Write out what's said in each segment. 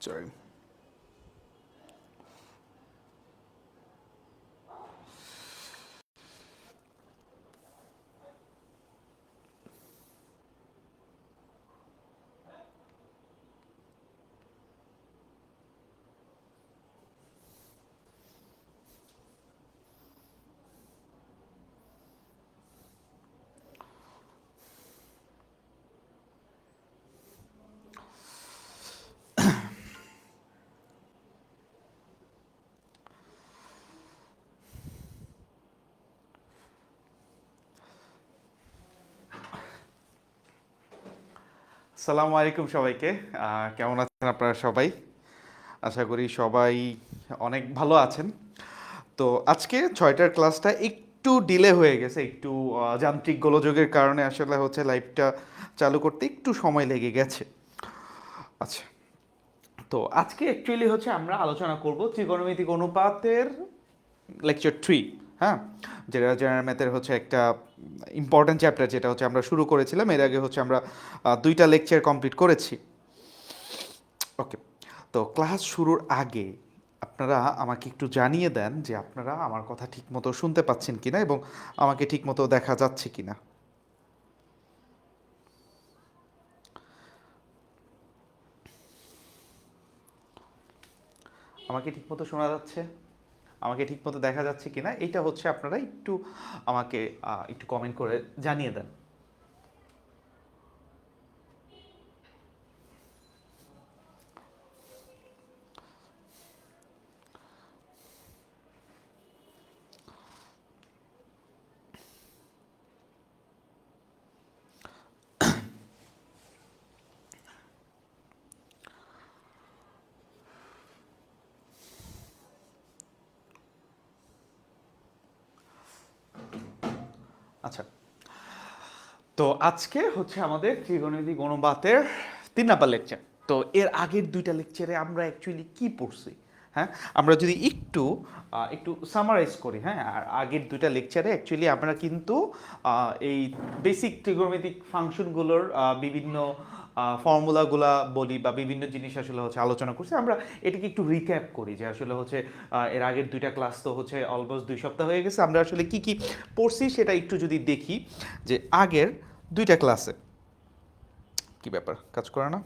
Sorry. আসসালামু আলাইকুম সবাইকে। কেমন আছেন আপনারা সবাই? আশা করি সবাই অনেক ভালো আছেন। তো আজকে ৬টার ক্লাসটা একটু ডিলে হয়ে গেছে, একটু যান্ত্রিক গোলযোগের কারণে আসলে হচ্ছে লাইভটা চালু করতে একটু সময় লেগে গেছে। আচ্ছা, তো আজকে অ্যাকচুয়ালি হচ্ছে আমরা আলোচনা করব ত্রিকোণমিতিক অনুপাতের লেকচার 3। হ্যাঁ, যেটা জেনারেল ম্যাথের হচ্ছে একটা ইম্পর্ট্যান্ট চ্যাপ্টার, যেটা হচ্ছে আমরা শুরু করেছিলাম এর আগে। হচ্ছে আমরা 2টা লেকচার কমপ্লিট করেছি। ওকে, তো ক্লাস শুরুর আগে আপনারা আমাকে একটু জানিয়ে দেন যে আপনারা আমার কথা ঠিকমতো শুনতে পাচ্ছেন কিনা এবং আমাকে ঠিকমতো দেখা যাচ্ছে কিনা। আমাকে ঠিকমতো শোনা যাচ্ছে, আমাকে ঠিকমতো দেখা যাচ্ছে কিনা, এটা হচ্ছে আপনারা একটু আমাকে একটু কমেন্ট করে জানিয়ে দেন। আচ্ছা, তো আজকে হচ্ছে আমাদের ত্রিকোণমিতিক অনুপাতের 3 নাম্বার লেকচার। তো এর আগের 2টা লেকচারে আমরা অ্যাকচুয়ালি কি পড়ছি? হ্যাঁ, আমরা যদি একটু সামারাইজ করি। হ্যাঁ, আর আগের 2টা লেকচারে অ্যাকচুয়ালি আমরা কিন্তু এই বেসিক ত্রিকোণমিতিক ফাংশনগুলোর বিভিন্ন ফর্মুলাগুলা বলি বা বিভিন্ন জিনিস আসলে হচ্ছে আলোচনা করছি। আমরা এটাকে একটু রিক্যাপ করি যে আসলে হচ্ছে এর আগের 2টা ক্লাস তো হচ্ছে অলমোস্ট 2 সপ্তাহ হয়ে গেছে। আমরা আসলে কি কি পড়ছি সেটা একটু যদি দেখি, যে আগের 2টা ক্লাসে কি ব্যাপার, কাজ করে না?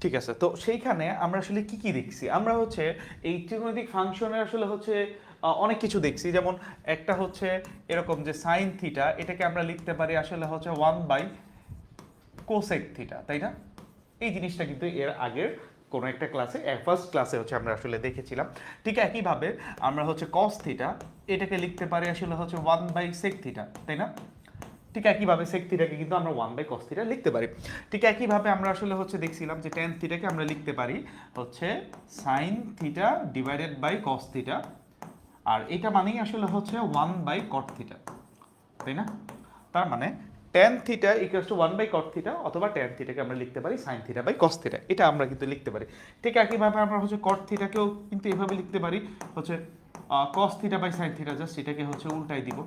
ঠিক আছে, তো সেইখানে আমরা আসলে কি কি দেখছি? আমরা হচ্ছে এই ত্রিকোণমিতিক ফাংশনের আসলে হচ্ছে অনেক কিছু দেখছি। যেমন একটা হচ্ছে এরকম যে সাইন থিটা, এটাকে আমরা লিখতে পারি আসলে হচ্ছে 1/কোসেক থিটা, তাই না? এই জিনিসটা কিন্তু এর আগের কোনো একটা ক্লাসে, ফার্স্ট ক্লাসে হচ্ছে আমরা আসলে দেখেছিলাম। ঠিক একইভাবে আমরা হচ্ছে কস থিটা, এটাকে লিখতে পারি আসলে হচ্ছে 1/সেক থিটা, তাই না? ঠিক একইভাবে সেক থিটাকে কিন্তু আমরা 1/কস থিটা লিখতে পারি। ঠিক একইভাবে আমরা আসলে হচ্ছে দেখছিলাম যে টেন থিটাকে আমরা লিখতে পারি হচ্ছে sine theta divided by cos theta, আর এটা মানেই আসলে হচ্ছে 1/কট থিটা, তাই না? তার মানে ট্যান থিটা ইকুয়ালস টু 1/কট থিটা, অথবা ট্যান থিটাকে আমরা লিখতে পারি sine theta by cos theta, এটা আমরা কিন্তু লিখতে পারি। ঠিক একইভাবে আমরা হচ্ছে কট থিটাকেও কিন্তু এভাবে লিখতে পারি হচ্ছে cos theta by sine theta, just এটাকে হচ্ছে উল্টাই দিব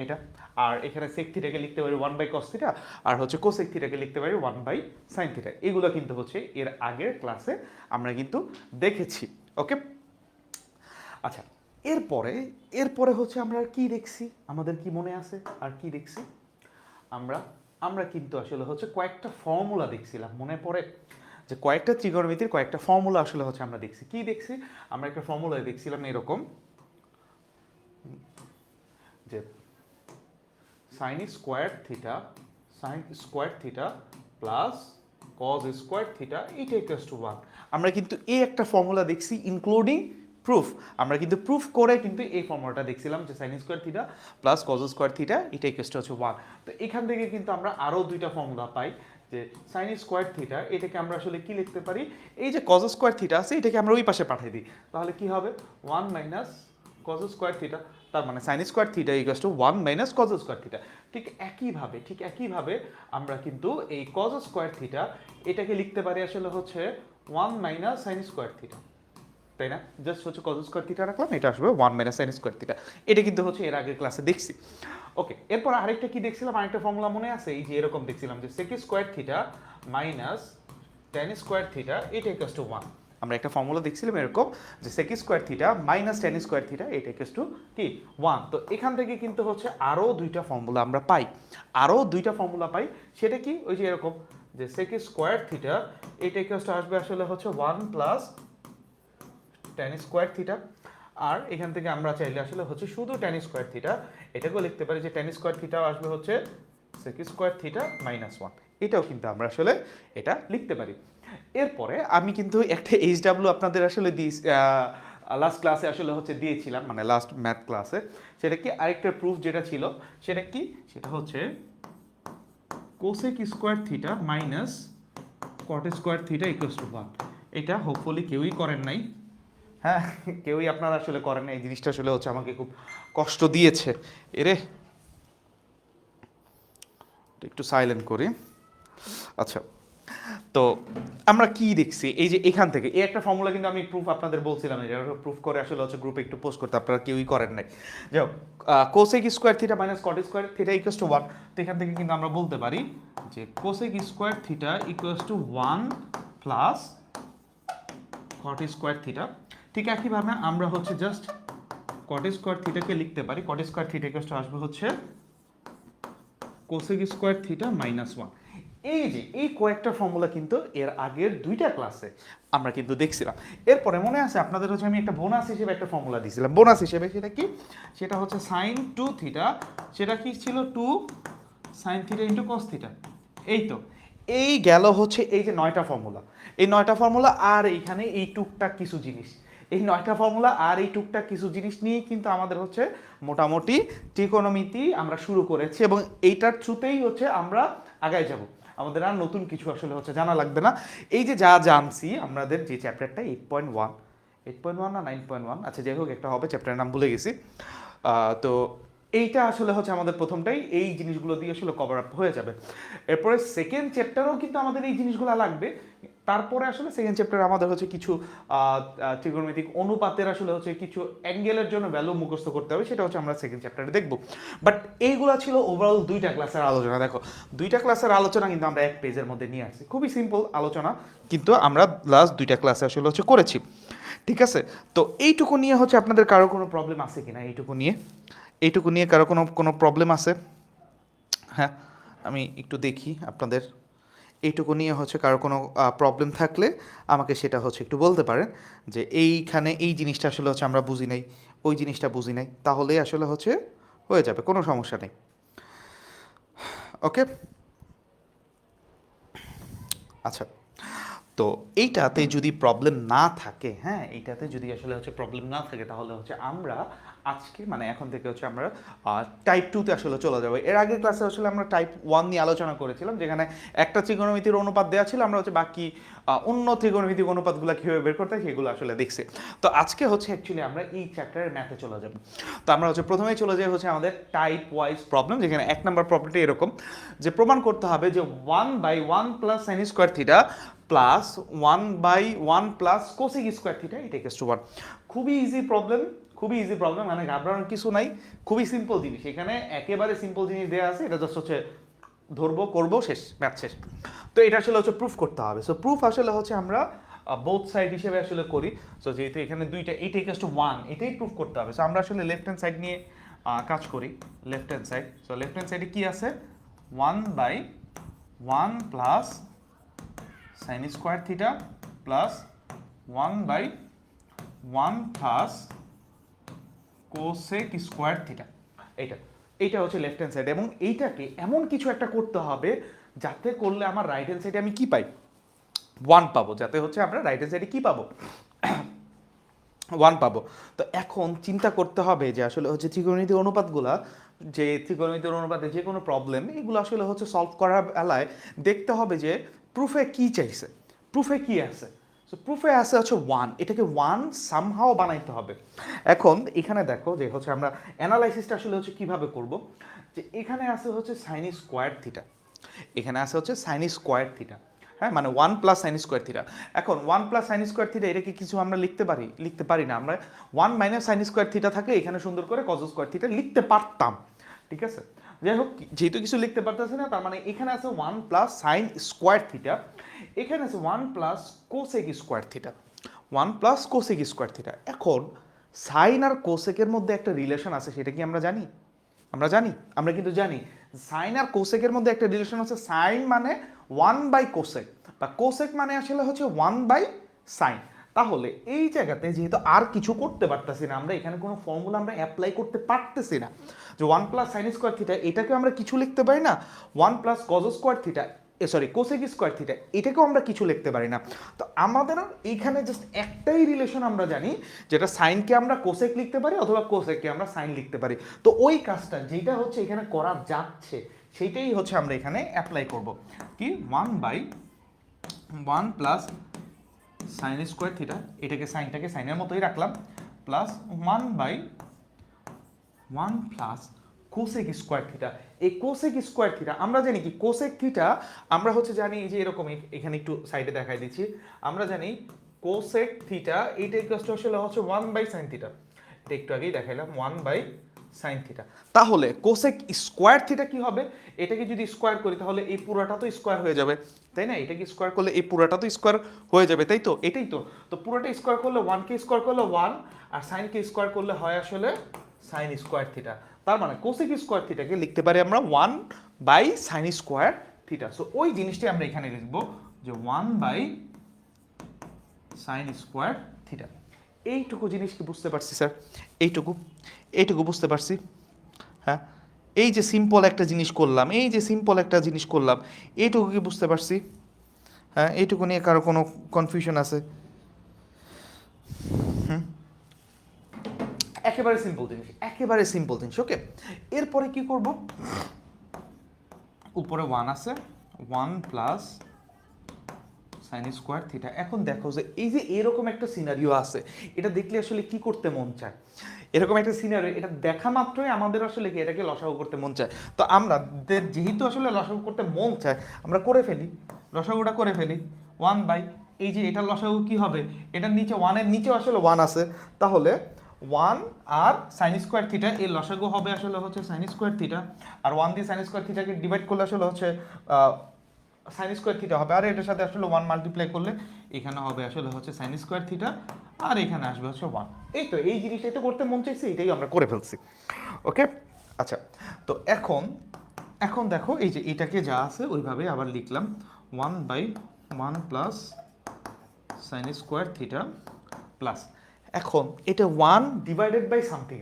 এটা। আর এখানে সেক থিটাকে লিখতে পারি 1/কস থিটা, আর হচ্ছে কোসেক থিটাকে লিখতে পারি 1/সাইন থিটা। এগুলো কিন্তু হচ্ছে এর আগের ক্লাসে আমরা কিন্তু দেখেছি। ওকে, আচ্ছা, এরপরে এরপরে হচ্ছে আমরা আর কি দেখছি, আমাদের কি মনে আছে আর কি দেখছি? আমরা আমরা কিন্তু আসলে হচ্ছে কয়েকটা ফর্মুলা দেখছিলাম, মনে পড়ে? যে কয়েকটা ত্রিকোণমিতির কয়েকটা ফর্মুলা আসলে হচ্ছে আমরা দেখছি। কি দেখছি? আমরা একটা ফর্মুলা দেখছিলাম এরকম, যে sine square theta, sign square theta plus cos square theta, এটা ইকুয়ালস টু 1। আমরা কিন্তু এই একটা ফর্মুলা দেখছি ইনক্লুডিং প্রুফ। আমরা কিন্তু প্রুফ করে কিন্তু এই ফর্মুলাটা দেখছিলাম যে sine square theta plus cos square theta, এটা ইকুয়ালস টু হচ্ছে 1। তো এখান থেকে কিন্তু আমরা আরও 2টা ফর্মুলা পাই, যে সাইন স্কোয়ার থিটা, এটাকে আমরা আসলে কি লিখতে পারি? এই যে কজ স্কোয়ার থিটা আছে, এটাকে আমরা ওই পাশে পাঠিয়ে দিই, তাহলে কি হবে? 1 মাইনাস কজ স্কোয়ার থিটা, তার মানে sign square theta equals to 1 minus cause square theta. ঠিক একইভাবে আমরা কিন্তু এই কজ স্কোয়ার থিটা, এটাকে লিখতে পারি আসলে হচ্ছে 1 মাইনাস সাইন স্কোয়ার থিটা, তাই না? জাস্ট হচ্ছে কজ স্কোয়ার থিটা রাখলাম, এটা আসবে 1 মাইনাস সাইন স্কোয়ার থিটা। এটা কিন্তু হচ্ছে এর আগের ক্লাসে দেখছি। ওকে, এরপর আরেকটা কি দেখছিলাম, আরেকটা ফর্মুলা মনে আছে, এই যে এরকম দেখছিলাম যে sec square theta minus tan square theta এটা ইকুয়ালস টু 1। আমরা একটা ফর্মুলা দেখছিলাম এরকম যে sec square theta minus tan square theta এটা ইকুয়ালস টু কি 1। তো এখান থেকে কিন্তু হচ্ছে আরও দুইটা ফর্মুলা আমরা পাই, আরও দুইটা ফর্মুলা পাই। সেটা কি, ওই যে এরকম যে সেক স্কোয়ার থিটা এটা ইকুয়ালস টু আসবে আসলে হচ্ছে 1 প্লাস টেন স্কোয়ার থিটা। আর এখান থেকে আমরা চাইলে আসলে হচ্ছে শুধু টেন স্কোয়ার থিটা এটাকেও লিখতে পারি যে টেন স্কোয়ার থিটাও আসবে হচ্ছে সেক স্কোয়ার থিটা মাইনাস 1। এটাও কিন্তু আমরা আসলে এটা লিখতে পারি। এরপরে আমি কিন্তু একটা এইচডাব্লিউ আপনাদের আসলে লাস্ট ক্লাসে আসলে হচ্ছে দিয়েছিলাম, মানে লাস্ট ম্যাথ ক্লাসে। সেটা কি, আরেকটা প্রুফ যেটা ছিল সেটা কি, সেটা হচ্ছে cosec square theta minus cot square theta equals to 1। এটা হোপফুলি কেউই করেন নাই, হ্যাঁ কেউই আপনারা আসলে করেন না। এই জিনিসটা আসলে হচ্ছে আমাকে খুব কষ্ট দিয়েছে। এরে একটু সাইলেন্ট করি। আচ্ছা, তো আমরা কি দেখছি, এই যে এখান থেকে এই একটা ফর্মুলা কিন্তু আমি প্রুফ আপনাদের বলছিলাম, যে প্রুফ করে আসলে হচ্ছে গ্রুপে একটু পোস্ট করতে, আপনারা কেউই করেন নাই। যাই হোক, cosec square theta minus cot square theta equals to 1। তো এখান থেকে কিন্তু আমরা বলতে পারি যে cosec square theta equals to 1 plus cot square theta. ঠিক একইভাবে আমরা হচ্ছে জাস্ট কট স্কোয়ার থিটাকে লিখতে পারি, cot square theta equals two আসবে হচ্ছে কোসেক স্কোয়ার থিটা মাইনাস 1। এই যে এই কয়েকটা ফর্মুলা কিন্তু এর আগের দুইটা ক্লাসে আমরা কিন্তু দেখছিলাম। এরপরে মনে আছে আপনাদের হচ্ছে আমি একটা বোনাস হিসেবে একটা ফর্মুলা দিয়েছিলাম, বোনাস হিসেবে। সেটা কি, সেটা হচ্ছে সাইন 2 থিটা, সেটা কি ছিল 2 sine theta into cos theta. এই তো, এই গেল হচ্ছে এই যে 9টা ফর্মুলা, এই 9টা ফর্মুলা আর এইখানে এই টুকটাক কিছু জিনিস, এই 9টা ফর্মুলা আর এই টুকটাক কিছু জিনিস নিয়ে কিন্তু আমাদের হচ্ছে মোটামুটি ত্রিকোণমিতি আমরা শুরু করেছি, এবং এইটার থ্রুতেই হচ্ছে আমরা আগায় যাব। আমাদের আর নতুন কিছু আসলে হচ্ছে জানা লাগবে না। এই যে যা জানছি আমাদের যে চ্যাপ্টারটা 8.1, 8.1 না 9.1, আচ্ছা যাই হোক একটা হবে, চ্যাপ্টারের নাম ভুলে গেছি। তো এইটা আসলে হচ্ছে আমাদের প্রথমটাই এই জিনিসগুলো দিয়ে আসলে কভার আপ হয়ে যাবে। এরপরে সেকেন্ড চ্যাপ্টারও কিন্তু আমাদের এই জিনিসগুলো লাগবে। তারপরে আসলে সেকেন্ড চ্যাপ্টারে আমাদের হচ্ছে কিছু ত্রিকোণমিতিক অনুপাতের আসলে হচ্ছে কিছু অ্যাঙ্গেলের জন্য ভ্যালু মুখস্থ করতে হবে, সেটা হচ্ছে আমরা সেকেন্ড চ্যাপ্টারে দেখব। বাট এইগুলা ছিল ওভারঅল দুইটা ক্লাসের আলোচনা। দেখো, দুইটা ক্লাসের আলোচনা কিন্তু আমরা এক পেজের মধ্যে নিয়ে আসছি, খুবই সিম্পল আলোচনা, কিন্তু আমরা লাস্ট দুইটা ক্লাসে আসলে হচ্ছে করেছি। ঠিক আছে, তো এইটুকু নিয়ে হচ্ছে আপনাদের কারো কোনো প্রবলেম আছে কিনা, এইটুকু নিয়ে কারো কোনো কোনো প্রবলেম আছে? হ্যাঁ, আমি একটু দেখি আপনাদের এইটুকু নিয়ে হচ্ছে কারো কোনো প্রবলেম থাকলে আমাকে সেটা হচ্ছে একটু বলতে পারেন, যে এইখানে এই জিনিসটা আসলে হচ্ছে আমরা বুঝি নাই, ওই জিনিসটা বুঝি নাই, তাহলেই আসলে হচ্ছে হয়ে যাবে, কোনো সমস্যা নেই। ওকে, আচ্ছা, তো এইটাতে যদি প্রবলেম না থাকে, হ্যাঁ এইটাতে যদি আসলে হচ্ছে প্রবলেম না থাকে, তাহলে হচ্ছে আমরা আজকে মানে এখন থেকে হচ্ছে আমরা টাইপ 2তে আসলে চলে যাবো। এর আগের ক্লাসে আসলে আমরা টাইপ 1 নিয়ে আলোচনা করেছিলাম, যেখানে একটা ত্রিকোণমিতির অনুপাত দেওয়া ছিল, আমরা হচ্ছে বাকি অন্য ত্রিকোণমিতিক অনুপাতগুলো কীভাবে বের করতে হয় সেগুলো আসলে দেখছি। তো আজকে হচ্ছে অ্যাকচুয়ালি আমরা এই চ্যাপ্টারের ম্যাথে চলে যাব। তো আমরা হচ্ছে প্রথমেই চলে যাই হচ্ছে আমাদের টাইপ ওয়াইজ প্রবলেম, যেখানে 1 নম্বর প্রবলেমটি এরকম, যে প্রমাণ করতে হবে যে 1/1 plus sine square theta plus 1/1 plus cosec square theta এটা ইকুয়ালস টু 1। খুবই ইজি প্রবলেম, খুবই ইজি প্রবলেম, মানে ঘাবড়ানোর কিছু নাই, খুবই সিম্পল জিনিস। এখানে একেবারে সিম্পল জিনিস দেওয়া আছে, এটা জাস্ট হচ্ছে ধরবো, করবো, শেষ, ম্যাথ শেষ। তো এটা আসলে হচ্ছে প্রুফ করতে হবে। সো প্রুফ আসলে হচ্ছে আমরা বোথ সাইড হিসেবে আসলে করি। সো যেহেতু এখানে দুইটা, এইটা ইকুয়ালস টু 1, এটাই প্রুফ করতে হবে। সো আমরা আসলে লেফট হ্যান্ড সাইড নিয়ে কাজ করি, left hand side. So left hand সাইডে কি আছে, 1/1 plus sine square theta plus 1/1 plus cosec square theta. এইটা হচ্ছে লেফট হ্যান্ড সাইড, এবং এইটাকে এমন কিছু একটা করতে হবে যাতে করলে আমার রাইট হ্যান্ড সাইডে আমি কি পাই, 1 পাবো, যাতে হচ্ছে আমরা রাইট হ্যান্ড সাইডে কি পাবো, 1 পাবো। তো এখন চিন্তা করতে হবে যে আসলে হচ্ছে ত্রিকোণমিতিক অনুপাতগুলা, যে ত্রিকোণমিতিক অনুপাতে যে কোনো প্রবলেম এগুলো আসলে হচ্ছে সলভ করার বেলায় দেখতে হবে যে প্রুফে কি চাইছে, প্রুফে কি আছে। সো প্রুফে আছে হচ্ছে 1, এটাকে 1 সামহাও বানাইতে হবে। এখন এখানে দেখো যে হচ্ছে আমরা অ্যানালাইসিসটা আসলে হচ্ছে কিভাবে করব, যে এখানে আছে হচ্ছে সাইন স্কোয়ার থিটা, এখানে আছে হচ্ছে সাইন স্কোয়ার থিটা, হ্যাঁ, মানে 1 প্লাস সাইন স্কোয়ার থিটা। এখন 1 প্লাস সাইন স্কোয়ার থিটা এটা কি কিছু আমরা লিখতে পারি না, আমরা 1 মাইনাস সাইন স্কোয়ার থিটা থাকে এখানে সুন্দর করে কজ স্কোয়ার থিটা লিখতে পারতাম, ঠিক আছে। যাই হোক, যেহেতু কিছু লিখতে পারতেছি না, তার মানে এখানে আছে 1 প্লাস সাইন স্কোয়ার থিটা, এখানে আছে 1 plus cosec square theta, 1 plus cosec square theta. এখন সাইন আর কোসেকের মধ্যে একটা রিলেশন আছে, সেটা কি আমরা জানি? আমরা কিন্তু জানি সাইন আর কোসেকের মধ্যে একটা রিলেশন আছে। সাইন মানে 1 বাই কোসেক, বা কোসেক মানে আসলে হচ্ছে 1 বাই সাইন। তাহলে এই জায়গাতে যেহেতু আর কিছু করতে পারতেছি না, আমরা এখানে কোনো ফর্মুলা আমরা অ্যাপ্লাই করতে পারতেছি না, যে 1 প্লাস সাইন স্কোয়ার থিটা এটাকে আমরা কিছু লিখতে পারি না, 1 plus cos square theta cosec square theta এটাকেও আমরা কিছু লিখতে পারি না। তো আমাদের এইখানে জাস্ট একটাই রিলেশন আমরা জানি, যেটা সাইনকে আমরা কোসেক লিখতে পারি অথবা কোসেককে আমরা সাইন লিখতে পারি। তো ওই কাজটা যেটা হচ্ছে এখানে করা যাচ্ছে সেইটাই হচ্ছে আমরা এখানে অ্যাপ্লাই করব, কি 1 by 1 plus sine square theta, এটাকে সাইনটাকে সাইনের মতোই রাখলাম, plus 1 by 1 plus cosec square theta. এই কোসেক স্কোয়ার থিটা আমরা জানি কি, কোসেক থিটা আমরা হচ্ছে জানি যে এরকম, এখানে একটু সাইডে দেখাই দিচ্ছি, আমরা জানি কোসেক থিটা এইটা ইকুয়াল টু আসলে হচ্ছে 1 বাই সাইন থিটা, এটা একটু আগেই দেখাইলাম 1 বাই সাইন থিটা। তাহলে কোসেক স্কোয়ার থিটা কি হবে, এটাকে যদি স্কোয়ার করি তাহলে এই পুরোটা তো স্কোয়ার হয়ে যাবে, তাই না? এটাকে স্কোয়ার করলে এই পুরোটা তো স্কোয়ার হয়ে যাবে, তাই তো? এটাই তো, তো পুরোটা স্কোয়ার করলে 1 কে স্কোয়ার করলে 1, আর সাইন কে স্কোয়ার করলে হয় আসলে সাইন স্কোয়ার থিটা। তার মানে কোসেক স্কোয়ার থিটাকে লিখতে পারি আমরা 1 by sine square theta. So ওই জিনিসটাই আমরা এখানে লিখবো যে 1 বাই সাইন স্কোয়ার থিটা। এইটুকু জিনিস কি বুঝতে পারছি স্যার? এইটুকু বুঝতে পারছি, হ্যাঁ। এই যে সিম্পল একটা জিনিস করলাম, এইটুকু কি বুঝতে পারছি? হ্যাঁ, এইটুকু নিয়ে কারো কোনো কনফিউশন আছে? একেবারে সিম্পল জিনিস, ওকে। এরপরে কি করব, উপরে 1 আছে, 1 প্লাস সাইন স্কোয়ার থিটা। এখন দেখো যে এই যে এরকম একটা সিনারিও আছে, এটা দেখলে আসলে কি করতে মন চায়? এরকম একটা সিনারিও, এটা দেখা মাত্রই আমাদের আসলে কি এটাকে লসাগু করতে মন চায়। তো আমরা যেহেতু আসলে লসাগু করতে মন চায়, আমরা লসাগুটা করে ফেলি 1 বাই, এই যে এটা লসাগু কি হবে, এটার নিচে 1 এর নিচেও আসলে 1 আছে, তাহলে 1 আর সাইন স্কোয়ার থিটা এর লসাগু হবে আসলে হচ্ছে সাইন স্কোয়ার থিটা, আর 1 দিয়ে সাইন স্কোয়ার থিটাকে ডিভাইড করলে আসলে হচ্ছে সাইন স্কোয়ার থিটা হবে, আর এটার সাথে আসলে 1 মাল্টিপ্লাই করলে এখানে হবে আসলে হচ্ছে সাইন স্কোয়ার থিটা, আর এখানে আসবে হচ্ছে 1। এই তো, এই জিনিসটাই তো করতে মন চাইছে, এটাই আমরা করে ফেলছি, ওকে। আচ্ছা, তো এখন দেখো এই যে এটাকে যা আছে ওইভাবে আবার লিখলাম 1 by 1 plus sine square theta plus, এখন এটা 1 ডিভাইডেড বাই সামথিং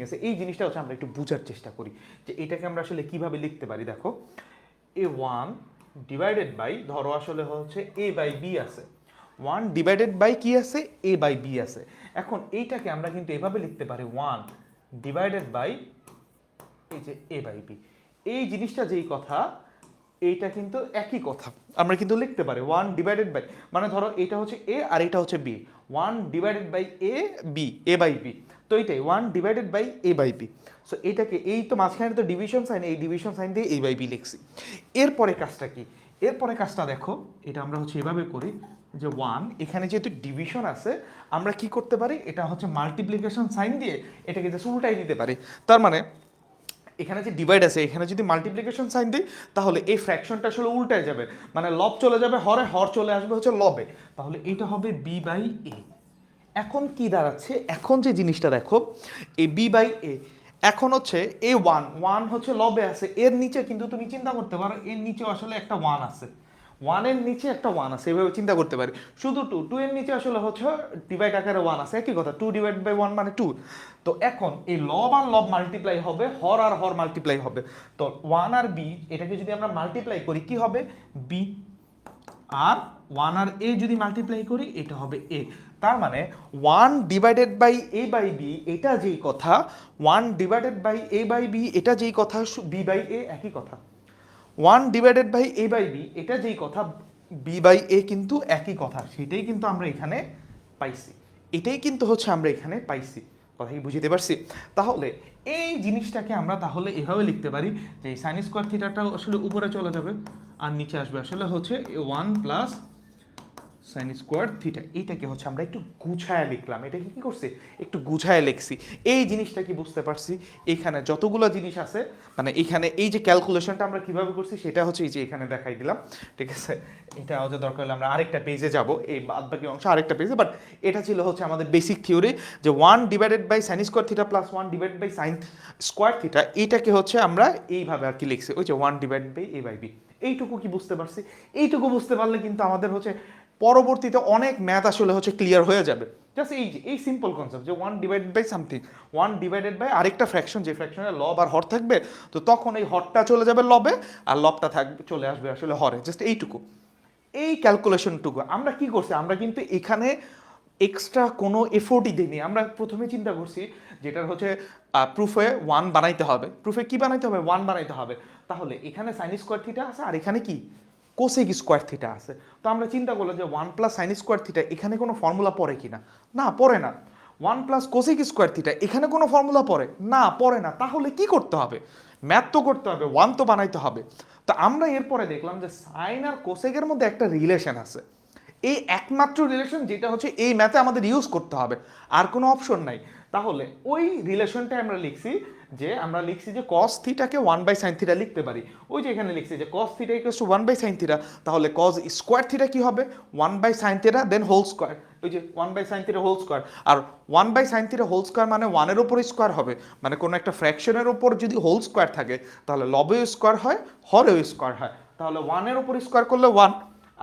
আছে, এই জিনিসটা হচ্ছে আমরা একটু বোঝার চেষ্টা করি যে এটাকে আমরা আসলে কিভাবে লিখতে পারি। দেখো, এ 1 ডিভাইডেড বাই, ধরো আসলে হচ্ছে এ বাই বি আছে, 1 ডিভাইডেড বাই কি আছে, এ বাই বি আছে। এখন এইটাকে আমরা কিন্তু এভাবে লিখতে পারি 1 ডিভাইডেড বাই এই যে এ বাই বি। এই জিনিসটা যেই কথা, এইটা কিন্তু একই কথা, আমরা কিন্তু লিখতে পারি 1 ডিভাইডেড বাই, মানে ধরো এটা হচ্ছে এ আর এটা হচ্ছে B, 1 divided by A by B, তো এইটাই 1 divided by A by B. So এটাকে, এই তো মাঝখানে তো ডিভিশন সাইন, এই ডিভিশন সাইন দিয়ে এ বাই বি লিখছি। এরপরে কাজটা কি, এরপরে কাজটা দেখো, এটা আমরা হচ্ছে এভাবে করি যে 1, এখানে যেহেতু ডিভিশন আছে আমরা কি করতে পারি, এটা হচ্ছে মাল্টিপ্লিকেশন সাইন দিয়ে এটাকে জাস্ট উল্টাই দিতে পারি। তার মানে এখানে যে ডিভাইড আছে, এখানে যদি মাল্টিপ্লিকেশন সাইন দিই তাহলে এই ফ্র্যাকশনটা আসলে উল্টায় যাবে, মানে লব চলে যাবে হরে, হর চলে আসবে হচ্ছে লবে, তাহলে এটা হবে বি বাই এ। এখন কি দাঁড়াচ্ছে, এখন যে জিনিসটা দেখো, এই বি বাই এ, এখন হচ্ছে এ 1 হচ্ছে লবে আছে, এর নিচে কিন্তু তুমি চিন্তা করতে পারো এর নিচে আসলে একটা 1 আছে, 1 এর নিচে একটা 1 আছে, এভাবে চিন্তা করতে পারি। শুধু 2 এর নিচে আসলে হচ্ছে ডিভাইড আকারে 1 আছে, একই কথা, 2 ডিভাইড বাই 1 মানে 2। তো এখন এই লব আর লব মাল্টিপ্লাই হবে, হর আর হর মাল্টিপ্লাই হবে, তো 1 আর বি এটাকে যদি আমরা মাল্টিপ্লাই করি কি হবে, বি, আর 1 আর এ যদি মাল্টিপ্লাই করি এটা হবে এ। তার মানে 1 divided by A by B এটা যেই কথা, 1 divided by A by B এটা যেই কথা, বি বাই এ একই কথা। 1 divided by A by B এটা যেই কথা, বি বাই এ কিন্তু একই কথা, সেটাই কিন্তু আমরা এখানে পাইছি, এটাই কিন্তু হচ্ছে আমরা এখানে পাইছি। কথা কি বুঝতে পারছি? তাহলে এই জিনিসটাকে আমরা তাহলে এভাবে লিখতে পারি যে সাইন স্কোয়ার থিটাটা আসলে উপরে চলে যাবে, আর নিচে আসবে আসলে হচ্ছে 1 প্লাস সাইন স্কোয়ার থিটা। এইটাকে হচ্ছে আমরা একটু গুছায় লিখলাম, এটাকে কি করছি একটু গুছায় লিখছি। এই জিনিসটা কি বুঝতে পারছি, এখানে যতগুলো জিনিস আছে মানে এখানে এই যে ক্যালকুলেশনটা আমরা কিভাবে করছি সেটা হচ্ছে এই যে এখানে দেখাই দিলাম, ঠিক আছে। এটা হচ্ছে দরকার হলে আমরা আরেকটা পেজে যাব, এই বাদ বাকি অংশ আরেকটা পেজে, বাট এটা ছিল হচ্ছে আমাদের বেসিক থিওরি যে 1 divided by sine square theta plus 1 divided by sine square theta, এইটাকে হচ্ছে আমরা এইভাবে আর কি লিখছি, ওই যে 1 divided by A by b. এইটুকু কি বুঝতে পারছি, এইটুকু বুঝতে পারলে কিন্তু আমাদের হচ্ছে পরবর্তীতে অনেক ম্যাথ আসলে হচ্ছে ক্লিয়ার হয়ে যাবে। জাস্ট এই যে এই সিম্পল কনসেপ্ট যে 1 divided by something, 1 divided by আরেকটা ফ্র্যাকশন, যে ফ্র্যাকশনে লব আর হর থাকবে, তো তখন এই হরটা চলে যাবে লবে আর লবটা থাকবে চলে আসবে আসলে হরে। জাস্ট এইটুকু, এই ক্যালকুলেশনটুকু আমরা কি করছি, আমরা কিন্তু এখানে এক্সট্রা কোনো এফোর্টই দিইনি। আমরা প্রথমে চিন্তা করছি যেটার হচ্ছে প্রুফে 1 বানাইতে হবে, প্রুফে কি বানাইতে হবে 1 বানাইতে হবে, তাহলে এখানে সাইন স্কোয়ার থিটা আছে আর এখানে কি কোসেক স্কোয়ার থিটা আছে। তো আমরা চিন্তা করলাম যে 1 প্লাস সাইন স্কোয়ার থিটা এখানে কোনো ফর্মুলা পড়ে কিনা, না পড়ে না। 1 প্লাস কোসেক স্কোয়ার থিটা এখানে কোনো ফর্মুলা পড়ে না, পড়ে না। তাহলে কি করতে হবে, ম্যাথ তো করতে হবে, 1 তো বানাইতে হবে। তো আমরা এরপরে দেখলাম যে সাইন আর কোসেকের মধ্যে একটা রিলেশন আছে, এই একমাত্র রিলেশন যেটা হচ্ছে এই ম্যাথে আমাদের ইউজ করতে হবে, আর কোনো অপশন নাই। তাহলে ওই রিলেশনটা আমরা লিখছি যে আমরা লিখছি যে cos থিটাকে 1 বাই সাইন থিটা লিখতে পারি। ওই যে এখানে লিখছি যে cos theta equals to 1 by sine theta, তাহলে cos স্কোয়ার থিটা কি হবে 1 by sine theta then whole square, ওই যে 1 by sine theta whole square. আর 1 by sine theta whole square মানে 1 এর উপর স্কোয়ার হবে, মানে কোনো একটা ফ্র্যাকশনের উপর যদি হোল স্কোয়ার থাকে তাহলে লবেও স্কোয়ার হয় হরেও স্কোয়ার হয়। তাহলে 1 এর উপর স্কোয়ার করলে 1,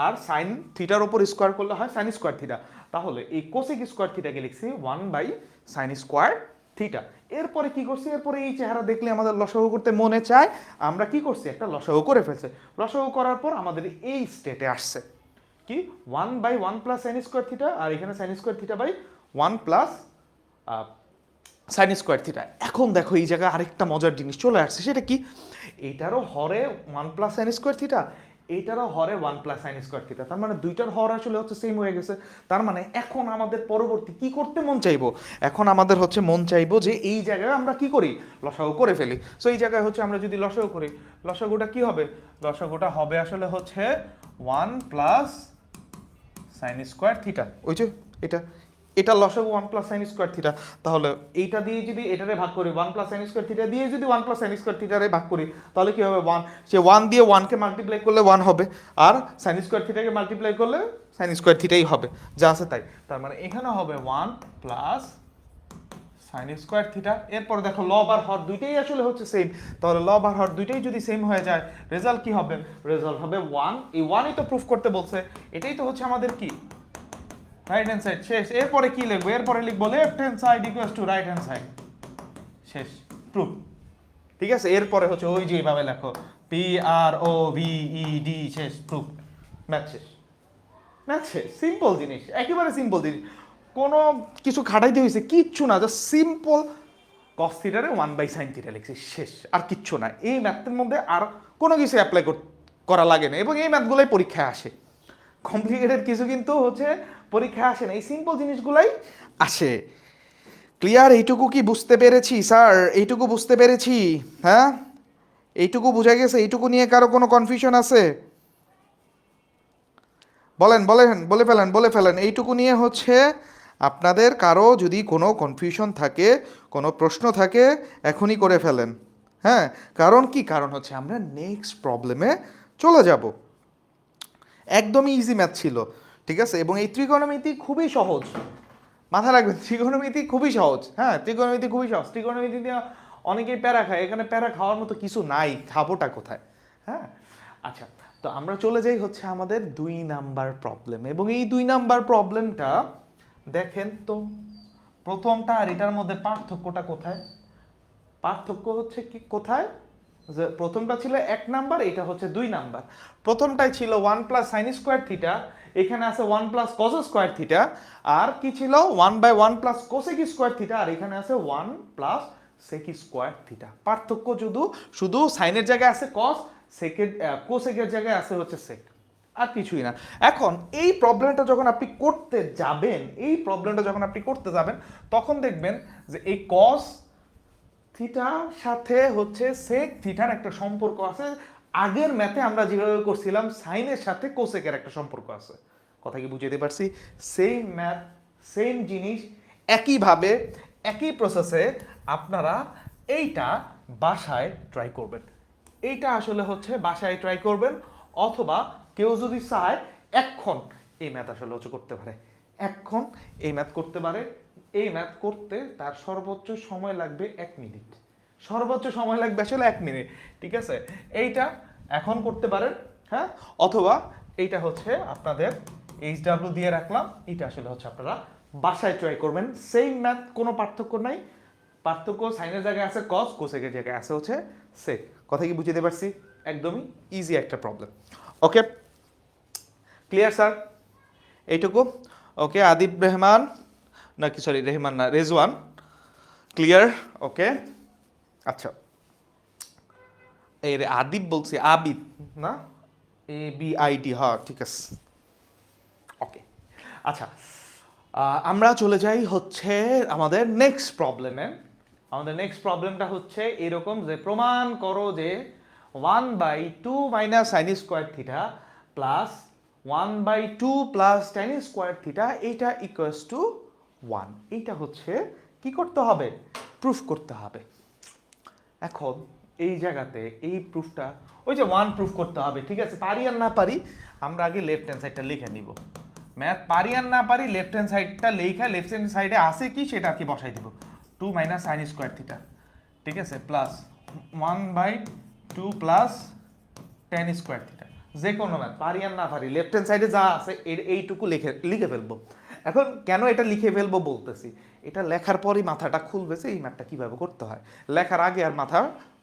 আর সাইন থিটার উপর স্কোয়ার করলে হয় সাইন স্কোয়ার থিটা। তাহলে এই কোসেক স্কোয়ার থিটাকে লিখছি 1 বাই সাইন স্কোয়ার থিটা। এরপরে কি করছি, এরপরে এই চেহারা দেখলে আমাদের লসাগু করতে মনে চায়, আমরা কি করছি একটা লসাগু করে ফেলছে। লসাগু করার পর আমাদের এই স্টেটে আসছে কি 1 by 1 plus sine square theta, আর এখানে sine square theta by 1 plus sine square theta. এখন দেখো এই জায়গায় আরেকটা মজার জিনিস চলে আসছে, সেটা কি এইটারও হরে 1 প্লাস সাইন স্কোয়ার থিটা, এইটারও হরে 1 প্লাস সাইন স্কোয়ার থিটা, তার মানে দুইটার হর আসলে হচ্ছে সেম হয়ে গেছে। তার মানে এখন আমাদের পরবর্তী কি করতে মন চাইবো, এখন আমাদের হচ্ছে মন চাইবো যে এই জায়গায় আমরা কি করি লসাগু করে ফেলি। সো এই জায়গায় হচ্ছে আমরা যদি লসাগু করি, লসাগুটা কি হবে, লসাগুটা হবে আসলে হচ্ছে 1 প্লাস সাইন স্কোয়ার থিটা, ওই যে এটা এটা লসাগু 1 প্লাস সাইন স্কোয়ার থিটা। তাহলে এইটা দিয়ে যদি এটারে ভাগ করি 1 প্লাস সাইন স্কোয়ার থিটা দিয়ে যদি 1 প্লাস সাইন স্কোয়ার থিটারে ভাগ করি তাহলে কি হবে 1, সে 1 দিয়ে 1কে মাল্টিপ্লাই করলে 1 হবে, আর সাইন স্কোয়ার থিটাকে মাল্টিপ্লাই করলে সাইন স্কোয়ার থিটাই হবে, যা আছে তাই। তার মানে এখানে হবে 1 প্লাস সাইন স্কোয়ার থিটা। এরপর দেখো লব আর হর দুইটাই আসলে হচ্ছে সেম, তাহলে লব আর হর দুইটাই যদি সেম হয়ে যায় রেজাল্ট কি হবে, রেজাল্ট হবে 1। এই 1ই তো প্রুফ করতে বলছে, এটাই তো হচ্ছে আমাদের কি রাইট হ্যান্ড সাইড। শেষ। এরপরে কি লিখবো, এরপরে লিখবো left hand side equals to right hand side, শেষ, প্রুফ। ঠিক আছে, এরপরে হচ্ছে ওই যে এইভাবে লেখো PROVED, শেষ, প্রুফ, ম্যাথ শেষ। ম্যাথ শেষ, সিম্পল জিনিস, একেবারে সিম্পল জিনিস, কোনো কিছু খাটাইতে হয়েছে কিচ্ছু না, জাস্ট সিম্পল কস থিটারে 1 বাই সাইন থিটা লিখছি, শেষ, আর কিচ্ছু না। এই ম্যাথের মধ্যে আর কোনো কিছু অ্যাপ্লাই করা লাগে না, এবং এই ম্যাথগুলোই পরীক্ষায় আসে, কমপ্লিকেটেড কিছু কিন্তু হচ্ছে পরীক্ষায় আসে না, এই সিম্পল জিনিসগুলাই আসে। ক্লিয়ার? এইটুকু কি বুঝতে পেরেছি স্যার, এইটুকু বুঝতে পেরেছি? হ্যাঁ, এইটুকু বুঝা গেছে? এইটুকু নিয়ে কারো কোনো কনফিউশন আছে? বলেন বলেন, বলে ফেলেন এইটুকু নিয়ে হচ্ছে আপনাদের কারো যদি কোনো কনফিউশন থাকে, কোনো প্রশ্ন থাকে, এখনই করে ফেলেন। হ্যাঁ, কারণ কি, কারণ হচ্ছে আমরা নেক্সট প্রবলেমে চলে যাব। একদমই ইজি ম্যাথ ছিল, ঠিক আছে, এবং এই ত্রিকোণমিতি খুবই সহজ, মাথায় রাখবেন ত্রিকোণমিতি খুবই সহজ। হ্যাঁ, ত্রিকোণমিতি খুবই সহজ, ত্রিকোণমিতি দিয়ে অনেকেই প্যারা খায়, এখানে প্যারা খাওয়ার মতো কিছু নাই, খাবোটা কোথায়? হ্যাঁ, আচ্ছা, তো আমরা চলে যাই হচ্ছে আমাদের 2 নাম্বার প্রবলেম, এবং এই 2 নাম্বার প্রবলেমটা দেখেন তো, প্রথমটা আর এটার মধ্যে পার্থক্যটা কোথায়? পার্থক্য হচ্ছে কি কোথায়, যে প্রথমটা ছিল 1 নাম্বার, এটা হচ্ছে 2 নাম্বার। প্রথমটাই ছিল 1 প্লাস সাইন স্কোয়ার থিটা, এখানে আছে 1 প্লাস কস স্কোয়ার থিটা, আর কি ছিল 1 by 1 plus cosec square theta, আর এখানে আছে 1 প্লাস সেক স্কোয়ার থিটা। পার্থক্য শুধু সাইনের জায়গায় আছে কস, সেকের কোসেকের জায়গায় আছে হচ্ছে সেক, আর কিছুই না। এখন এই প্রবলেমটা যখন আপনি করতে যাবেন, তখন দেখবেন যে এই কস থিটার সাথে হচ্ছে সেক থিটার একটা সম্পর্ক আছে, আগের ম্যাথে আমরা যেভাবে করছিলাম সাইনের সাথে কোসেকের একটা সম্পর্ক আছে, কথা কি বুঝাতে পারছি? সেম ম্যাথ, সেম জিনিস, একইভাবে একই প্রসেসে আপনারা এইটা বাসায় ট্রাই করবেন। এইটা আসলে হচ্ছে বাসায় ট্রাই করবেন, অথবা কেউ যদি চায় এখন এই ম্যাথ আসলে হচ্ছে করতে পারে, এখন এই ম্যাথ করতে পারে। এই ম্যাথ করতে তার সর্বোচ্চ সময় লাগবে 1 মিনিট, সর্বোচ্চ সময় লাগবে আসলে 1 মিনিট, ঠিক আছে? এইটা এখন করতে পারেন, হ্যাঁ, অথবা এইটা হচ্ছে আপনাদের HW দিয়ে রাখলাম, এটা আসলে হচ্ছে আপনারা বাসায় ট্রাই করবেন। সেম ম্যাথ, কোনো পার্থক্য নাই, পার্থক্য সাইনের জায়গায় আছে কস, কোসেকের জায়গায় আছে হচ্ছে সেক। কথা কি বুঝতে পারছি? একদমই ইজি একটা প্রবলেম। ওকে, ক্লিয়ার স্যার? এইটুকু ওকে। আদিব রহমান, নাকি সরি রেহমান না, রেজওয়ান, ক্লিয়ার? ওকে, আচ্ছা। এই রে আদিব বলছি, আবিদ না, ABID, হ্যাঁ ঠিক আছে। ওকে, আচ্ছা, আমরা চলে যাই হচ্ছে আমাদের নেক্সট প্রবলেমে। আমাদের নেক্সট প্রবলেমটা হচ্ছে এরকম যে প্রমাণ করো যে 1/2 minus sine square theta plus 1/2 plus tan square theta এইটা ইকুয়ালস টু 1। এইটা হচ্ছে কি করতে হবে? প্রুফ করতে হবে। এখন এই জায়গাতে এই প্রুফটা, ওই যে 1 প্রুফ করতে হবে, ঠিক আছে? পারি আর না পারি, আমরা আগে লেফট হ্যান্ড সাইডটা লিখে নিব। ম্যাথ পারি আর না পারি, লেফট হ্যান্ড সাইডটা লেখা, লেফট হ্যান্ড সাইডে আছে কি সেটা কি বসাই দিব, 2 মাইনাস সাইন স্কোয়ার থিটা, ঠিক আছে, plus 1/2 plus tan square theta. যে কোনো ম্যাথ পারি আর না পারি, লেফট হ্যান্ড সাইডে যা আছে এর এইটুকু লিখে লিখে ফেলবো। এখন কেন এটা লিখে ফেলবো বলতেছি, এটা লেখার পরই মাথাটা খুলবে যে এই ম্যাথটা কিভাবে করতে হয়, লেখার আগে আর মাথা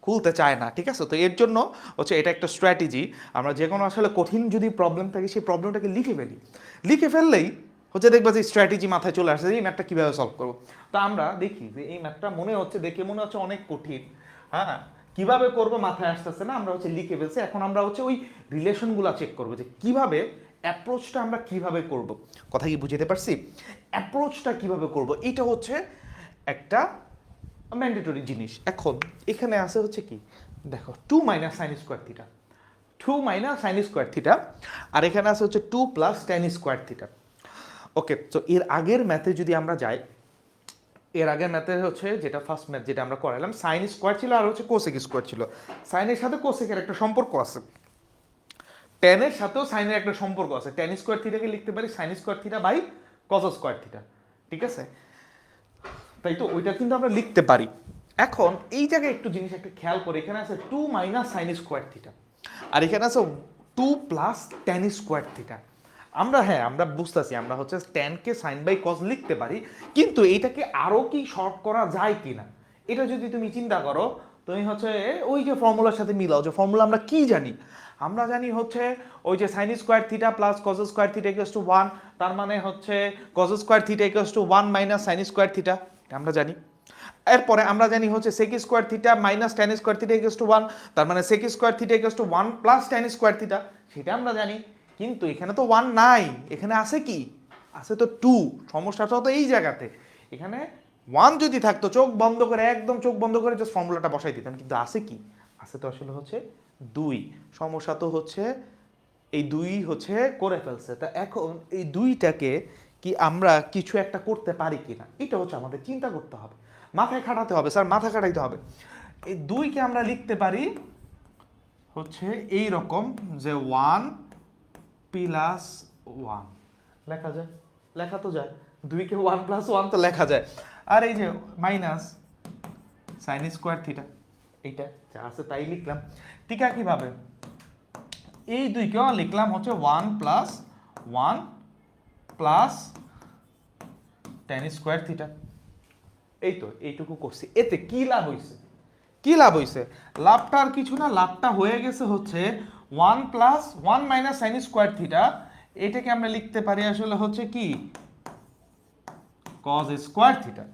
খুলতে চায় না, ঠিক আছে? তো এর জন্য হচ্ছে এটা একটা স্ট্র্যাটেজি। আমরা যে কোনো আসলে কঠিন যদি প্রবলেম থাকে সেই প্রবলেমটাকে লিখে ফেলি, লিখে ফেললেই হচ্ছে দেখবা যে স্ট্র্যাটেজি মাথায় চলে আসছে যে এই ম্যাথটা কীভাবে সলভ করবো। তো আমরা দেখি যে এই ম্যাথটা মনে হচ্ছে, দেখে মনে হচ্ছে অনেক কঠিন, হ্যাঁ, কিভাবে করবো মাথায় আসতেছে না, আমরা হচ্ছে লিখে ফেলছি। এখন আমরা হচ্ছে ওই রিলেশনগুলো চেক করবো যে কিভাবে অ্যাপ্রোচটা আমরা কিভাবে করব। কথা কি বুঝতে পারছি? অ্যাপ্রোচটা কিভাবে করব এটা হচ্ছে একটা ম্যান্ডেটরি জিনিস। এখন এখানে আছে হচ্ছে কি, দেখো 2 minus sine square theta, 2 minus sine square theta, আর এখানে আছে হচ্ছে 2 plus tan square theta. Okay, তো এর আগের ম্যাথে যদি আমরা যাই, এর আগের ম্যাথে হচ্ছে যেটা ফার্স্ট ম্যাথ যেটা আমরা করালাম, সাইন স্কোয়ার ছিল আর হচ্ছে কোসেক স্কোয়ার ছিল। সাইনের সাথে কোসেকের একটা সম্পর্ক আছে, টেনের সাথেও সাইনের একটা সম্পর্ক আছে। টেন স্কোয়ার থিটাকে লিখতে পারি sine square theta by cos square theta, ঠিক আছে? তাই তো, ওইটা কিন্তু আমরা লিখতে পারি। এখন এই জায়গায় একটু জিনিস একটা খেয়াল করে, এখানে আছে 2 মাইনাস সাইন স্কোয়ার থিটা, আর এখানে আছে 2 প্লাস টেন স্কোয়ার থিটা। আমরা হ্যাঁ আমরা বুঝতেছি, আমরা হচ্ছে টেনকে সাইন বাই কস লিখতে পারি, কিন্তু এইটাকে আরও কি শর্ট করা যায় কিনা এটা যদি তুমি চিন্তা করো, তুমি হচ্ছে ওই যে ফর্মুলার সাথে মিলাও, যে ফর্মুলা আমরা কি জানি, আমরা জানি হচ্ছে ওই যে sine square theta plus cos square theta equals to 1, তার মানে হচ্ছে cos square theta equals to 1 minus sine square theta, আমরা জানি। এরপরে আমরা জানি হচ্ছে sec square theta minus tan square theta equals to 1, তার মানে sec square theta equals to 1 plus tan square theta, সেটা আমরা জানি। কিন্তু এখানে তো 1 নাই, এখানে আছে কি, আছে তো 2। সমস্যাটা তো এই জায়গাতে, এখানে 1 যদি থাকতো চোখ বন্ধ করে, একদম চোখ বন্ধ করে জাস্ট ফর্মুলাটা বসাই দিতাম, কিন্তু আছে কি, আছে তো আসলে হচ্ছে 2। সমস্যা তো হচ্ছে এই 2 হচ্ছে করে ফেলছে। তা এখন এই 2টাকে কি আমরা কিছু একটা করতে পারি কিনা, এটা হচ্ছে আমাদের চিন্তা করতে হবে, মাথায় খাটাতে হবে, স্যার মাথা খাটাইতে হবে। এই 2কে আমরা লিখতে পারি হচ্ছে এই রকম যে 1 প্লাস 1 লেখা যায়, লেখা তো যায়, 2কে 1 প্লাস 1 তো লেখা যায়। আর এই যে মাইনাস সাইন স্কোয়ার থিটা, এইটা যা আছে তাই লিখলাম। ঠিক একইভাবে এই 2কেও লিখলাম হচ্ছে 1 plus 1 plus tan square theta. এই তো এইটুকু করছি, এতে কি লাভ হয়েছে, কি লাভ হয়েছে? লাভটা আর কিছু না, লাভটা হয়ে গেছে হচ্ছে 1 plus 1 minus sine square theta, এটাকে আমরা লিখতে পারি আসলে হচ্ছে কি কজ স্কোয়ার থিটা,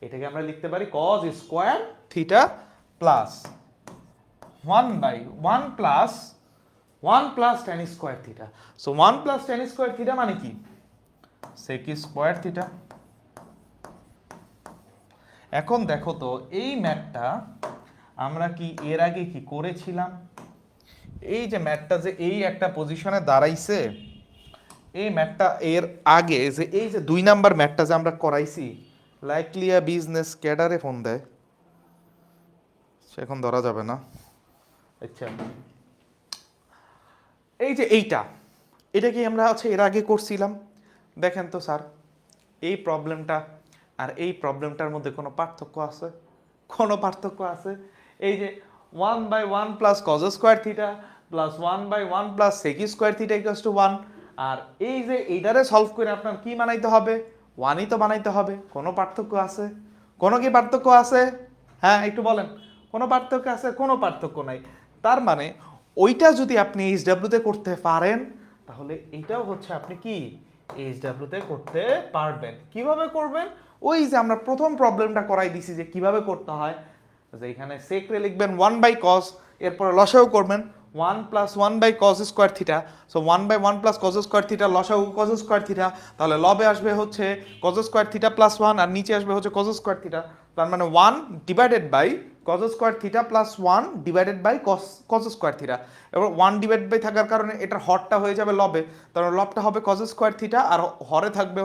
এটাকে আমরা লিখতে পারি cause square theta plus 1 plus 1 plus tan square theta. So 1 plus tan square theta মানে কি সেক স্কোয়ার থিটা। এখন দেখো তো এই ম্যাথটা আমরা কি এর আগে কি করেছিলাম, এই যে ম্যাথটা যে এই একটা পজিশনে দাঁড়াইছে, এই ম্যাথটা এর আগে যে এই যে 2 নাম্বার ম্যাথটা যে আমরা করাইছি, লাইকলিয়া বিজনেস ক্যাডারে ফোন দেয়, সে এখন ধরা যাবে না। আচ্ছা, এই যে এটা কি আমরা এর আগে করছিলাম? দেখেন তো স্যার, এই প্রবলেমটা আর এই প্রবলেমটার মধ্যে কোনো পার্থক্য আছে? কোনো পার্থক্য আছে? এই যে 1/1 plus cos square theta plus 1/1 plus sec square theta equals to 1, আর এই যে এইটারে সলভ করে আপনার কি বানাইতে হবে? 1ই তো বানাইতে হবে। কোনো পার্থক্য আছে? কোনো কি পার্থক্য আছে? হ্যাঁ একটু বলেন, কোনো পার্থক্য আছে? কোনো পার্থক্য নাই। তার মানে ওইটা যদি আপনি এইচডাব্লিউতে করতে পারেন, তাহলে এইটাও আপনি কি এইচডাব্লিউতে করতে পারবেন। কিভাবে করবেন? ওই যে আমরা প্রথম প্রবলেমটা করাই দিছি যে কিভাবে করতে হয়, যে এখানে সেকরে লিখবেন 1/cos, এরপরে লসাগু করবেন 1 plus 1/cos square theta. So 1/1 plus cos square theta লসাগু cos স্কোয়ার থিটা, তাহলে লবে আসবে cos স্কোয়ার থিটা প্লাস 1 আর নিচে আসবে cos স্কোয়ার থিটা। তার মানে 1 divided by cos square theta plus 1 divided by cos square theta. এবার 1 ডিভাইড বাই থাকার কারণে এটার হরটা হয়ে যাবে লবে, তার লবটা হবে cos স্কোয়ার থিটা আর হরে থাকবে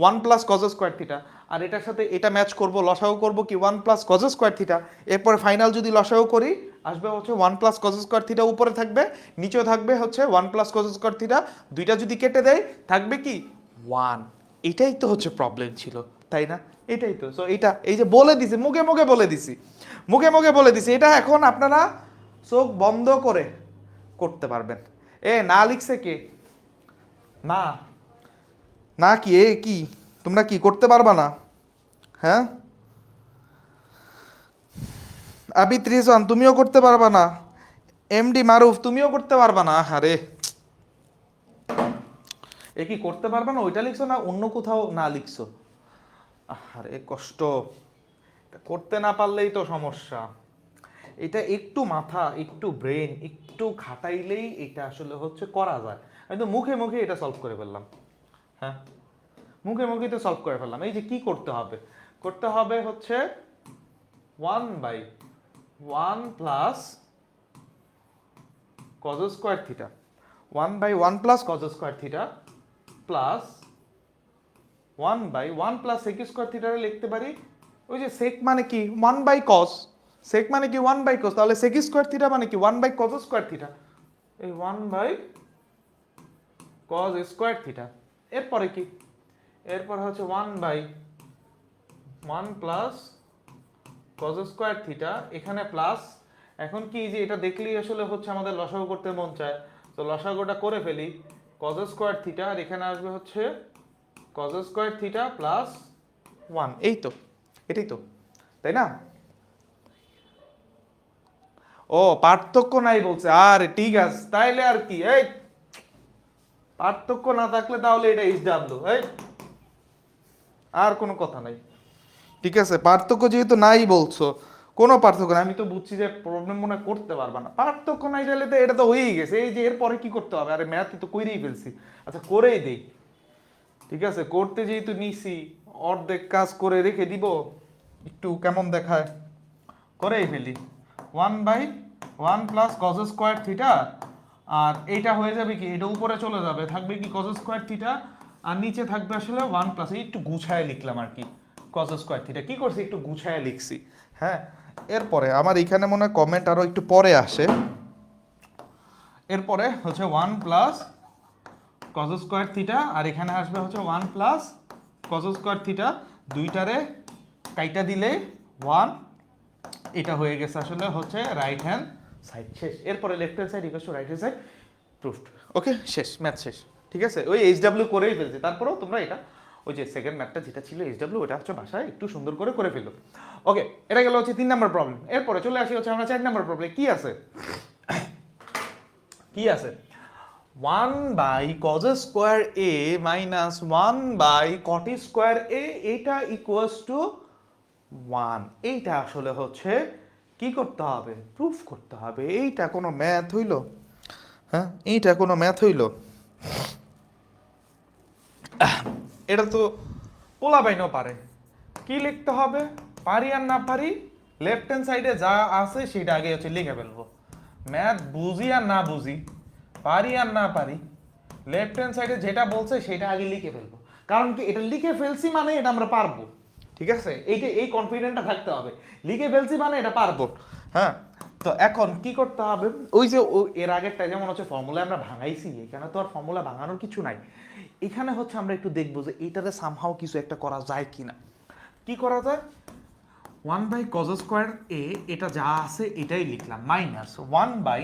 1 প্লাস cos স্কোয়ার থিটা। আর এটার সাথে এটা ম্যাচ করব, লসাগু করব কি 1 প্লাস cos স্কোয়ার থিটা। এরপরে ফাইনাল যদি লসাগু করি আসবে 1 প্লাস cos স্কোয়ার থিটা, উপরে থাকবে, নিচেও থাকবে 1 প্লাস cos স্কোয়ার থিটা। দুইটা যদি কেটে দেয় থাকবে কি 1। এটাই তো প্রবলেম ছিল, তাই না? এটাই তো। সো এটা এই যে বলে দিছি, মুখে মুখে বলে দিছি, মুখে মুখে বলে দিছি, এটা এখন আপনারা চোখ বন্ধ করে করতে পারবেন। না লিখছে কে? না না কি কি তোমরা কি করতে পারবা না? হ্যাঁ আবিদ রিজওয়ান তুমিও করতে পারবা না? এমডি মারুফ তুমিও করতে পারবা না? আরে কি করতে পারবা না ওইটা লিখছো না অন্য কোথাও না লিখছো? আরে কষ্ট, করতে না পারলেই তো সমস্যা। এটা একটু মাথা, একটু ব্রেন, একটু খাটাইলেই এটা আসলে করা যায়। আমি তো মুখে মুখে এটা সলভ করে ফেললাম। হ্যাঁ মুখে মুখে তো সলভ করে ফেললাম। এই যে কি করতে হবে? করতে হবে 1/1 plus cos square theta, 1/1 plus cos square theta plus 1/1 plus sec square থিটারে লিখতে পারি ওই যে sec মানে কি 1/cos, sec মানে কি 1/cos, তাহলে sec স্কোয়ার থিটা মানে কি 1/cos স্কোয়ার থিটা, এই 1/cos স্কোয়ার থিটা। এরপরে কি? এরপর 1/1 প্লাস cos স্কোয়ার থিটা, এখানে প্লাস। এখন কি যে এটা দেখলেই আসলে আমাদের লসাগু করতে মন চায়, তো লসাগুটা করে ফেলি। cos স্কোয়ার থিটা আর এখানে আসবে cos স্কোয়ার থিটা প্লাস 1। এই তো, এটাই তো, তাই না? ও পার্থক্য নাই বলছে, আরে ঠিক আছে তাইলে আর কি, এই পার্থক্য না থাকলে তাহলে এটা এইচডাব্লিউ, এই আর কোনো কথা নাই। ঠিক আছে, পার্থক্য যেহেতু নাই বলছো, কোনো পার্থক্য নাই, আমি তো বুঝছি যে প্রবলেম মনে করতে পারবা না। পার্থক্য নাই তাহলে তো এটা তো হয়েই গেছে। এই যে এরপরে কি করতে হবে? আরে ম্যাথ তো করেই ফেলছি, আচ্ছা করেই দেই। ঠিক আছে, করতে যেহেতু নিছি অর্ধেক কাজ করে রেখে দিব, একটু কেমন দেখায় করেই ফেলি। 1/1 প্লাস cos স্কোয়ার থিটা, আর এইটা হয়ে যাবে কি, এটা উপরে চলে যাবে, থাকবে কি cos স্কোয়ার থিটা, আর নিচে থাকবে আসলে 1 প্লাস, এই একটু গুছায় লিখলাম আর কি, cos স্কোয়ার থিটা। কি করছি? একটু গুছায় লিখছি। হ্যাঁ এরপরে আমার এখানে মনে হয় কমেন্ট আরো একটু পরে আসে। এরপরে 1 প্লাস cos স্কোয়ার থিটা আর এখানে আসবে 1 প্লাস cos স্কোয়ার থিটা, দুইটারে কাইটা দিলে 1, এটা হয়ে গেছে আসলে রাইট হ্যান্ড সাইড। শেষ। এরপরে left hand side equal to right hand side, proofed. Okay শেষ, ম্যাথ শেষ। ঠিক আছে, ওই এইচডাব্লিউ করেই ফেলছে, তারপরেও তোমরা এটা ওই যে সেকেন্ড ম্যাথটা যেটা ছিল এইচডাব্লিউ, ওটা বাসায় একটু সুন্দর করে ফেলো। ওকে, এটা গেল 3 নাম্বার প্রবলেম। এরপরে চলে আসি আমরা 4 নাম্বার প্রবলেম। কি আছে? কি আছে? 1/cos square a minus 1/cot square a, এটা ইকুয়ালস টু 1। এইটা আসলে কি করতে হবে? প্রুফ করতে হবে। এইটা কোনো ম্যাথ হইল? হ্যাঁ এইটা কোনো ম্যাথ হইল? এটা তো পোলা বাইনও পারে। কি লিখতে হবে? পারি আর না পারি, লেফট হ্যান্ড সাইডে যা আছে সেটা আগে লিখে ফেলবো। ম্যাথ বুঝি আর না বুঝি, পারি আর না পারি, লেফট হ্যান্ড সাইডে যেটা বলছে সেটা আগে লিখে ফেলবো। কারণ কি, এটা লিখে ফেলছি মানে এটা আমরা পারবো। ঠিক আছে, এইটা এই কনফিডেন্টটা থাকতে হবে, লিখে ফেলছি মানে এটা পারবো। হ্যাঁ, তো এখন কি করতে হবে, ওই যে এর আগেরটা যেমন হচ্ছে ফর্মুলা আমরা ভাঙাইছি, এখানে তো আর ফর্মুলা ভাঙানোর কিছু নাই। এখানে হচ্ছে আমরা একটু দেখবো যে এইটাতে সামহাও কিছু একটা করা যায় কিনা। কি করা যায়, 1/cos² a, এটা যা আছে এটাই লিখলাম, মাইনাস 1 বাই,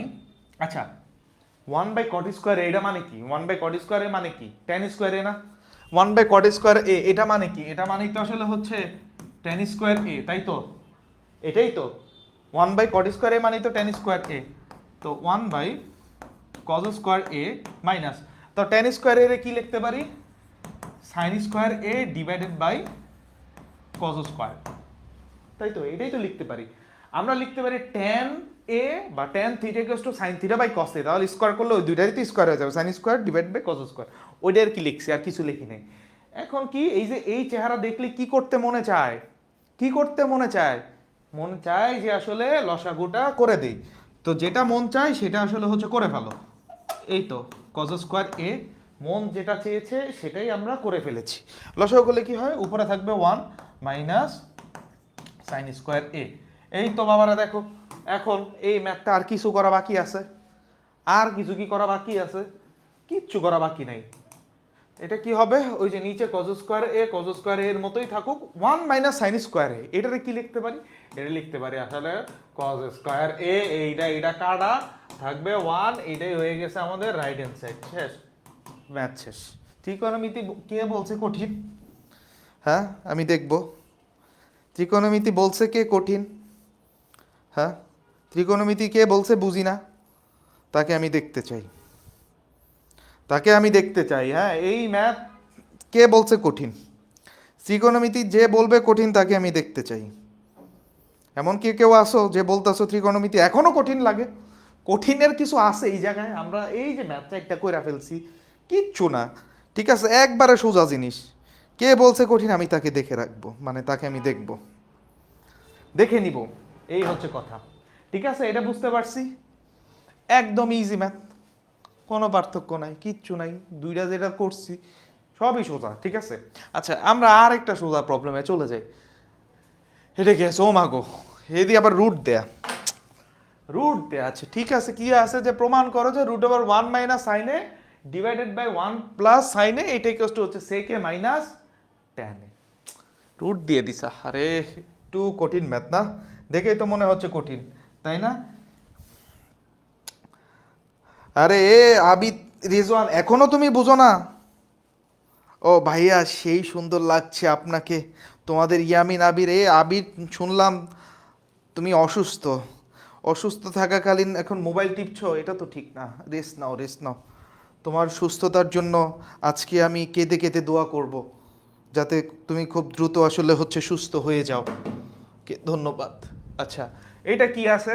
আচ্ছা 1/cot² a, এটা মানে কি 1/cot² a মানে কি tan² a না, 1/cot² a এটা মানে কি, এটা মানে তো আসলে হচ্ছে tan² a, তাই তো, এটাই তো 1/cot² a মানে তো tan² a, তো 1/cos² a মাইনাস, তো tan² a কি লিখতে পারি, sin² a divided by cos², তাই তো, এটাই তো লিখতে পারি। আমরা লিখতে পারি tan a বা tan θ = sin θ বাই cos θ, তাহলে স্কয়ার করলে ওই দুইটারই তো স্কয়ার হয়ে যাবে, sin² ডিভাইড বাই cos², ওইটা আর কি লিখছি, আর কিছু লিখি নাই। এখন কি, এই যে এই চেহারা দেখলে কি করতে মনে চায়, কি করতে মনে চায়, মনে চায় যে আসলে লসাগুটা করে দেই। তো যেটা মন চায় সেটা আসলে হচ্ছে করে ফেলো, এই তো cos² a, মন যেটা চেয়েছে সেটাই আমরা করে ফেলেছি। লসাগু করলে কি হয়, উপরে থাকবে 1 মাইনাস sin² a। এই তো বাবারা দেখো, এখন এই ম্যাথটা আর কিছু করা বাকি আছে, আর কিছু কি করা বাকি আছে, কিচ্ছু করা বাকি নাই। এটা কি হবে, ওই যে নিচে cos² a, cos² a এর মতোই থাকুক, 1 মাইনাস sin² a, এটারে কি লিখতে পারি, এটা লিখতে পারি আসলে cos² a, এইটা কাটা থাকবে 1, এইটাই হয়ে গেছে আমাদের রাইট হ্যান্ড সাইড, শেষ, ম্যাথ শেষ। ত্রিকোণমিতি কে বলছে কঠিন, হ্যাঁ আমি দেখব, ত্রিকোণমিতি বলছে কে কঠিন, হ্যাঁ ত্রিকোণমিতি কে বলছে বুঝি না, তাকে আমি দেখতে চাই, তাকে আমি দেখতে চাই। হ্যাঁ, এই ম্যাথ কে বলছে কঠিন, ত্রিকোণমিতি যে বলবে কঠিন তাকে আমি দেখতে চাই। এমন কি কেউ আসো যে বলতেছো ত্রিকোণমিতি এখনো কঠিন লাগে, কঠিনের কিছু আছে এই জায়গায়, আমরা এই যে ম্যাথটা একটা কইরা ফেলছি, কিচ্ছু না, ঠিক আছে, একবারে সোজা জিনিস, কে বলছে কঠিন আমি তাকে দেখে রাখবো, মানে তাকে আমি দেখব, দেখে নিব, এই হচ্ছে কথা। ঠিক আছে, এটা বুঝতে পারছি, একদম ইজি ম্যাথ, কোনো পার্থক্য নাই, কিচ্ছু নাই, দুইটা যেটা করছি সবই সোজা। ঠিক আছে, আচ্ছা আমরা আর একটা সোজা প্রবলেমে চলে যাই। এটা কি আছে, ও মাগো, এদি আবার রুট দেয়া, রুট দেয়া আছে, ঠিক আছে, কি আছে যে প্রমাণ করো যে √1 minus sine A divided by 1 plus sine A, এটা ইকুয়াল টু হচ্ছে sec a minus tan a, root দিয়ে দিছা, আরে একটু কঠিন ম্যাথ না, দেখেই তো মনে হচ্ছে কঠিন, তাই না? আরে এ আবিদ, রিজওয়ান, এখনো তুমি বুঝো না? ও ভাইয়া, সেই সুন্দর লাগছে আপনাকে, তোমাদের ইয়ামিন আবির, আবির শুনলাম তুমি অসুস্থ, অসুস্থ থাকাকালীন এখন মোবাইল টিপছো, এটা তো ঠিক না, রেস্ট নাও, রেস্ট নাও, তোমার সুস্থতার জন্য আজকে আমি কেঁদে কেঁদে দোয়া করব, যাতে তুমি খুব দ্রুত আসলে হচ্ছে সুস্থ হয়ে যাও, ধন্যবাদ। আচ্ছা, এটা কি আছে,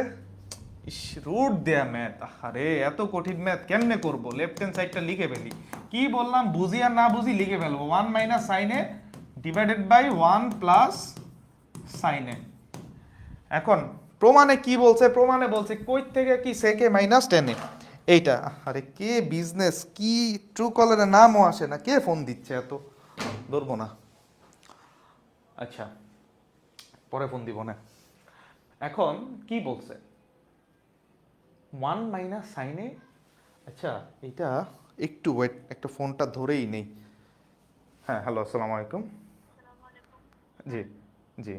ইস, রুট দেয়া ম্যাথ, আরে এত কঠিন ম্যাথ কেমনে করব, লেফট হ্যান্ড সাইডটা লিখে ফেলি, কি বললাম, বুঝি আর না বুঝি লিখে ফেলবো, 1 minus sine A divided by 1 plus sine A. এখন প্রমাণে কি বলছে, প্রমাণে বলছে কই থেকে কি sec a minus tan a, এইটা, আরে কে বিজনেস, কি ট্রু কলারের নামও আসে না, কে ফোন দিচ্ছে এত, ধরবো না, আচ্ছা পরে ফোন দিব না। এখন কি বলছে, 1 মাইনাস সাইন এ, আচ্ছা এটা একটু ওয়েট, একটা ফোনটা ধরেই নেই। হ্যাঁ হ্যালো, আসসালামু আলাইকুম। জি, জি,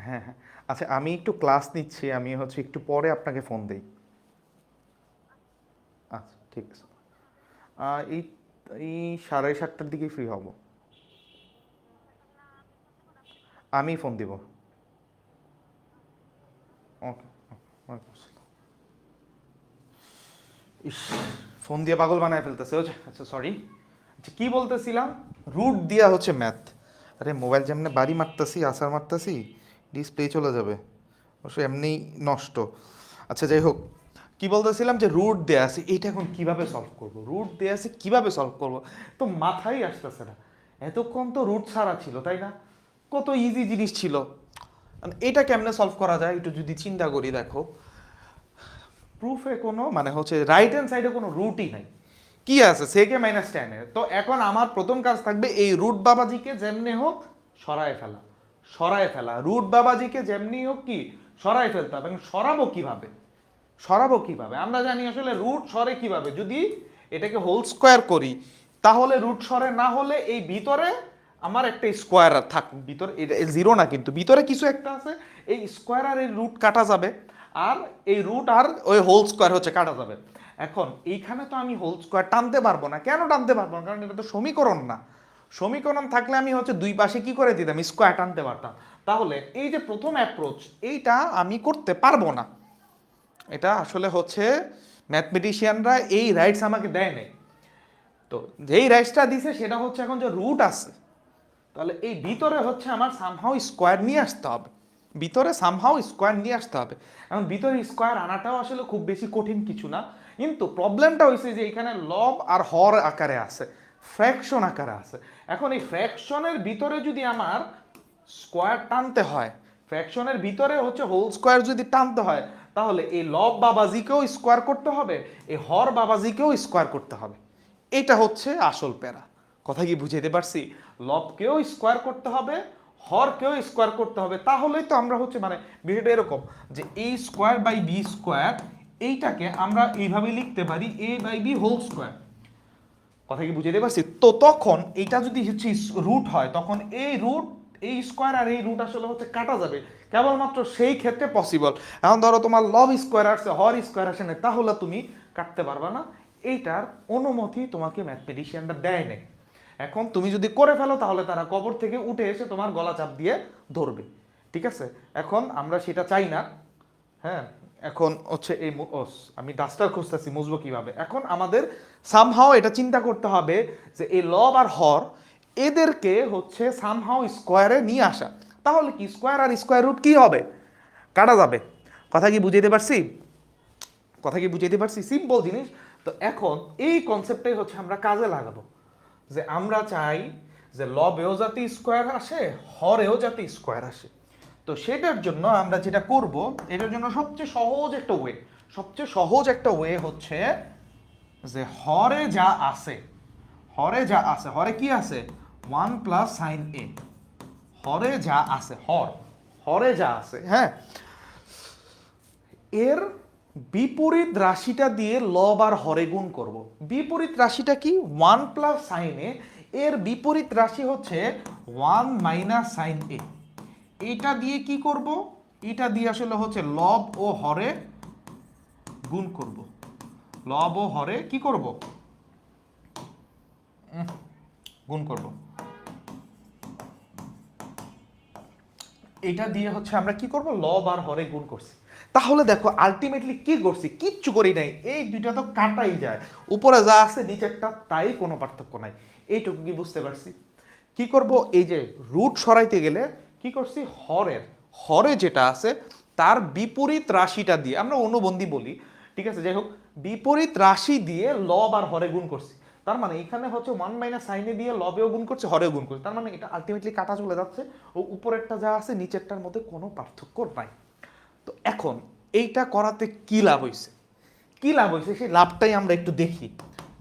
হ্যাঁ হ্যাঁ, আচ্ছা আমি একটু ক্লাস নিচ্ছি, আমি হচ্ছে একটু পরে আপনাকে ফোন দেই। আচ্ছা ঠিক আছে, এই এই 7:30টার দিকেই ফ্রি হব, আমি ফোন দিব। ওকে, ওয়ালাইকুম আসসালাম। ইস, ফোন দিয়ে পাগল বানায় ফেলতেছে, আচ্ছা সরি, আচ্ছা কি বলতেছিলাম, রুট দিয়া হচ্ছে ম্যাথ, আরে মোবাইল যেমনি বাড়ি মারতাছি, আসার মারতাছি, ডিসপ্লে চলে যাবে, অবশ্য এমনি নষ্ট। আচ্ছা যাই হোক, কি বলতেছিলাম যে রুট দেয়া আছে, এইটা এখন কিভাবে সলভ করব, রুট দেয়া আছে কিভাবে সলভ করব, তো মাথায় আসতেছে না, এতক্ষণ তো রুট ছাড়া ছিল তাই না, কত ইজি জিনিস ছিল, এটা কেমনে সলভ করা যায় একটু যদি চিন্তা করি, দেখো প্রুফে কোনো মানে হচ্ছে রাইট হ্যান্ড সাইডে কোনো রুটই নাই, কি আছে সেকে মাইনাস টেন এর। তো এখন আমার প্রথম কাজ থাকবে এই রুট বাবাজিকে যেমনি হোক সরায় ফেলা, সরায় ফেলা, রুট বাবাজিকে যেমনি হোক কি সরায় ফেলতে হবে। এখন সরাবো কিভাবে, সরাবো কিভাবে? আমরা জানি আসলে রুট সরে কিভাবে, যদি এটাকে হোল স্কোয়ার করি তাহলে রুট সরে, না হলে এই ভিতরে আমার একটা স্কোয়ার থাক, ভিতরে এটা জিরো না কিন্তু ভিতরে কিছু একটা আছে, এই স্কোয়ার আর এই রুট কাটা যাবে, আর এই রুট আর ওই হোল স্কোয়ার হচ্ছে কাটা যাবে। এখন এইখানে তো আমি হোল স্কোয়ার টানতে পারবো না, কেন টানতে পারবো না? কারণ এটা তো সমীকরণ না। সমীকরণ থাকলে আমি হচ্ছে দুই পাশে কি করে দিতাম, স্কোয়ার টানতে পারতাম। তাহলে এই যে প্রথম অ্যাপ্রোচ এইটা আমি করতে পারবো না, এটা আসলে হচ্ছে ম্যাথমেটিশিয়ানরা এই রাইটস আমাকে দেয় নাই। তো যেই রাইটসটা দিছে সেটা হচ্ছে এখন যে রুট আছে, তাহলে এই ভিতরে হচ্ছে আমার সামহাও স্কোয়ার নিয়ে আসতে হবে, ভিতরে সামহাও স্কোয়ার নিয়ে আসতে হবে। এখন ভিতরে স্কোয়ার আনাটাও আসলে খুব বেশি কঠিন কিছু না, কিন্তু প্রবলেমটা হয়েছে যে এখানে লব আর হর আকারে আছে, ফ্র্যাকশন আকারে আছে। এখন এই ফ্র্যাকশনের ভিতরে যদি আমার স্কোয়ার টানতে হয়, ফ্র্যাকশনের ভিতরে হচ্ছে হোল স্কোয়ার যদি টানতে হয়, তাহলে এই লব বাবাজিকেও স্কোয়ার করতে হবে, এই হর বাবাজিকেও স্কোয়ার করতে হবে। এটা হচ্ছে আসল প্যারা। কথা কি বুঝাইতে পারছি? লবকেও স্কোয়ার করতে হবে, হরকেও স্কোয়ার করতে হবে, তাহলেই তো আমরা হচ্ছে মানে বিষয়টা এরকম যে এ স্কোয়ার বাই বি স্কোয়ার, এইটাকে আমরা এইভাবে লিখতে পারি এ বাই বি হোল স্কোয়ার। কথা কি বুঝাইতে পারছি? তো তখন এইটা যদি হচ্ছে রুট হয়, তখন এই রুট, এই স্কোয়ার আর এই রুট আসলে হচ্ছে কাটা যাবে, কেবলমাত্র সেই ক্ষেত্রে পসিবল। এখন ধরো তোমার লব স্কোয়ার আসছে, হর স্কোয়ার আসে না, তাহলে তুমি কাটতে পারবা না, এইটার অনুমতি তোমাকে ম্যাথমেটিশিয়ানরা দেয় নাই। এখন তুমি যদি করে ফেলো তাহলে তারা কবর থেকে উঠে এসে তোমার গলা চাপ দিয়ে ধরবে, ঠিক আছে? এখন আমরা সেটা চাই না। হ্যাঁ, এখন হচ্ছে এই আমি ডাস্টার খুঁজতেছি মুছবো কিভাবে। এখন আমাদের সামহাও এটা চিন্তা করতে হবে যে এই লব আর হর এদেরকে হচ্ছে সামহাও স্কোয়ারে নিয়ে আসা, তাহলে কি স্কোয়ার আর স্কোয়ার রুট কি হবে, কাটা যাবে। কথা কি বুঝাইতে পারছি? কথা কি বুঝাইতে পারছি? সিম্পল জিনিস। তো এখন এই কনসেপ্টটাই হচ্ছে আমরা কাজে লাগাবো, যে আমরা চাই যে লবেও যাতে স্কোয়ার আসে, হরেও যাতে স্কোয়ার আসে। তো সেটার জন্য আমরা যেটা করব, এটার জন্য সবচেয়ে সহজ একটা ওয়ে, সবচেয়ে সহজ একটা ওয়ে হচ্ছে যে হরে যা আছে, হরে যা আছে, হরে কি আছে, 1 প্লাস সাইন এ, হরে যা আছে, হরে যা আছে, হ্যাঁ, এর বিপরীত রাশিটা দিয়ে লব আর হরে গুণ করব। বিপরীত রাশিটা কি, 1 প্লাস সাইন এ, এর বিপরীত রাশি হচ্ছে 1 মাইনাস সাইন এ। এটা দিয়ে কি করব, এটা দিয়ে আসলে হচ্ছে লব ও হরে গুণ করব, লব ও হরে কি করব, গুণ করব। এটা দিয়ে হচ্ছে আমরা কি করব, লব আর হরে গুণ করছি। তাহলে দেখো আলটিমেটলি কি করছি, কিচ্ছু করি নাই, এই দুইটা তো কাটাই যায়, উপরে যা আছে নিচেরটা তাই, কোনো পার্থক্য নাই। এইটুকু কি বুঝতে পারছি? কি করব, এই যে রুট সরাইতে গেলে কি করছি, হরের, হরে যেটা আছে তার বিপরীত রাশিটা দিয়ে, আমরা অনুবন্ধী বলি, ঠিক আছে, যাই হোক, বিপরীত রাশি দিয়ে লব আর হরে গুণ করছি। তার মানে এখানে হচ্ছে 1 মাইনাস সাইনে দিয়ে লবেও গুণ করছে, হরেও গুণ করছে, তার মানে এটা আলটিমেটলি কাটা চলে যাচ্ছে, ও উপরেরটা যা আছে নিচেরটার মধ্যে কোনো পার্থক্য নাই। তো এখন এইটা করাতে কি লাভ হয়েছে, কি লাভ হয়েছে সেই লাভটাই আমরা একটু দেখি,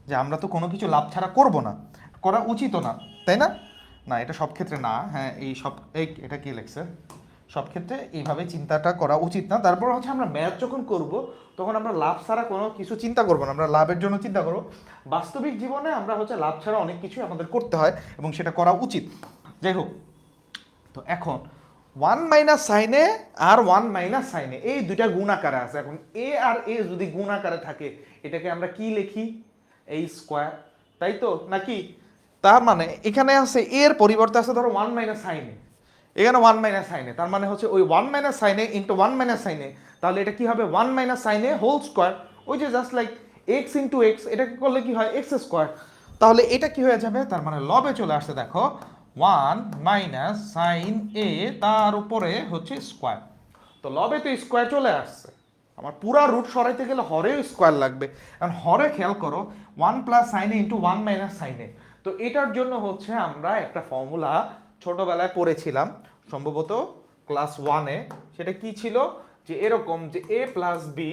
যে আমরা তো কোনো কিছু লাভ ছাড়া করব না, করা উচিত না, তাই না? না, এটা সব ক্ষেত্রে না, হ্যাঁ এই সব, এই এটা কি লেখছে, সব ক্ষেত্রে এইভাবে চিন্তাটা করা উচিত না। তারপর হচ্ছে আমরা ম্যাথ যখন করব তখন আমরা লাভ ছাড়া কোনো কিছু চিন্তা করব না, আমরা লাভের জন্য চিন্তা করব। বাস্তবিক জীবনে আমরা হচ্ছে লাভ ছাড়া অনেক কিছুই আমাদের করতে হয় এবং সেটা করা উচিত। যাই হোক, তো এখন 1 মাইনাস সাইনে আর 1 মাইনাস সাইনে এই দুইটা গুণ আকারে আছে। এখন এ আর এ যদি গুণ আকারে থাকে এটাকে আমরা কি লিখি, এই স্কোয়ার, তাই তো নাকি? তার মানে এখানে আছে এর পরিবর্তে আছে ধরো 1 মাইনাস সাইনে, এখানে 1 মাইনাস সাইনে, তার মানে হচ্ছে ওই 1 মাইনাস সাইনে ইন্টু 1 মাইনাস সাইনে, তাহলে এটা কি হবে, 1 মাইনাস সাইনে হোল স্কোয়ার, ওই যে just like x into x, এটাকে করলে কি হয়, এক্স স্কোয়ার। তাহলে এটা কি হয়ে যাবে, তার মানে লবে চলে আসছে দেখো 1 মাইনাস সাইন এ তার উপরে হচ্ছে স্কোয়ার। তো লবে তো স্কোয়ার চলে আসছে, আমার পুরা রুট সরাইতে গেলে হরেও স্কোয়ার লাগবে। এখন হরে খেয়াল করো 1 প্লাস সাইনে ইন্টু 1 মাইনাস সাইনে, তো এটার জন্য হচ্ছে আমরা একটা ফর্মুলা ছোটবেলায় পড়েছিলাম, সম্ভবত ক্লাস 1-এ সেটা কি ছিল যে এরকম যে a plus b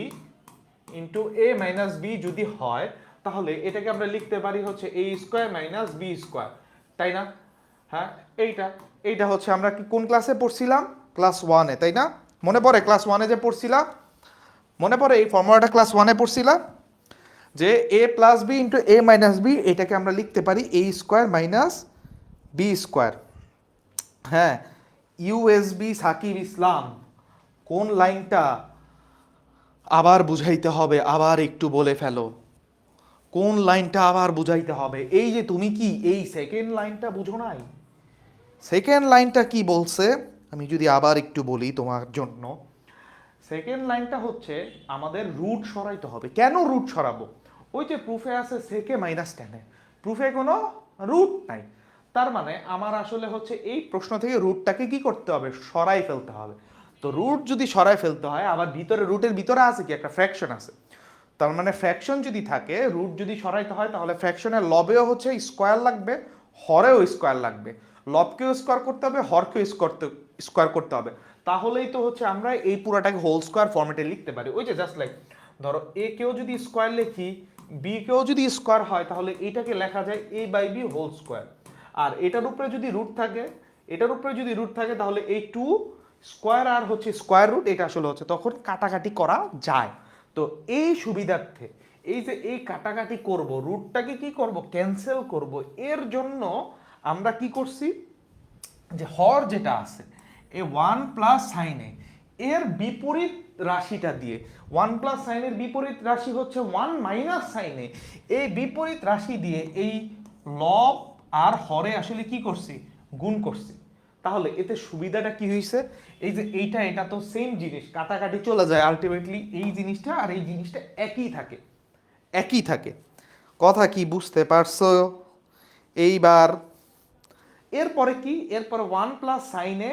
into a minus b যদি হয় তাহলে এটাকে আমরা লিখতে পারি হচ্ছে a square minus b square, তাই না? হ্যাঁ, এইটা এইটা হচ্ছে আমরা কি কোন ক্লাসে পড়ছিলাম? ক্লাস 1-এ, তাই না? মনে পড়ে ক্লাস 1-এ যে পড়ছিলাম? মনে পড়ে এই ফর্মুলাটা ক্লাস 1-এ পড়ছিলাম যে a plus b into a minus b, এটাকে আমরা লিখতে পারি a square minus b square. হ্যাঁ, ইউএসবি সাকিব ইসলাম, কোন লাইনটা আবার বুঝাইতে হবে? আবার একটু বলে ফেলো, কোন লাইনটা আবার বুঝাইতে হবে? এই যে তুমি কি এই সেকেন্ড লাইনটা বুঝো নাই? সেকেন্ড লাইনটা কি বলছে আমি যদি আবার একটু বলি তোমার জন্য। সেকেন্ড লাইনটা হচ্ছে আমাদের রুট সরাইতে হবে। কেন রুট সরাবো? ওই যে প্রুফে আছে সেকে মাইনাস টেনে, প্রুফে কোনো রুট নাই, তার মানে আমার আসলে হচ্ছে এই প্রশ্ন থেকে রুটটাকে কি করতে হবে? সরাই ফেলতে হবে। তো রুট যদি সরাই ফেলতে হয়, আবার ভিতরে রুটের ভিতরে আছে কি একটা ফ্র্যাকশন আছে, তার মানে ফ্র্যাকশন যদি থাকে, রুট যদি সরাইতে হয় তাহলে ফ্র্যাকশনের লবেও হচ্ছে স্কোয়ার লাগবে, হরেও স্কোয়ার লাগবে। লবকেও স্কোয়ার করতে হবে, হরকেও স্কোয়ার করতে হবে, তাহলেই তো হচ্ছে আমরা এই পুরাটাকে হোল স্কোয়ার ফর্মেটে লিখতে পারি। ওই যে জাস্ট লাইক ধরো এ কেও যদি স্কোয়ার লিখি, বি কেও যদি স্কোয়ার হয়, তাহলে এইটাকে লেখা যায় এ বাই বি হোল স্কোয়ার। আর এটার উপরে যদি রুট থাকে, এটার উপরে যদি রুট থাকে, তাহলে এই টু স্কোয়ার আর হচ্ছে স্কোয়ার রুট, এটা আসলে হচ্ছে তখন কাটাকাটি করা যায়। তো এই সুবিধার্থে এই যে এই কাটাকাটি করব, রুটটাকে কি করব? ক্যান্সেল করব। এর জন্য আমরা কি করছি যে হর যেটা আছে এই ওয়ান প্লাস সাইনে এর বিপরীত রাশিটা দিয়ে, ওয়ান প্লাস সাইনের বিপরীত রাশি হচ্ছে ওয়ান মাইনাস সাইনে, এই বিপরীত রাশি দিয়ে এই লব আর হরে আসলে কি করছি? গুণ করছি। তাহলে এতে সুবিধাটা কি হয়েছে? এই যে এইটা এটা তো সেম জিনিস, কাটাকাটি চলে যায়, আলটিমেটলি এই জিনিসটা আর এই জিনিসটা একই থাকে, একই থাকে। কথা কি বুঝতে পারছো? এইবার এরপরে কি? এরপরে ওয়ান প্লাস সাইনে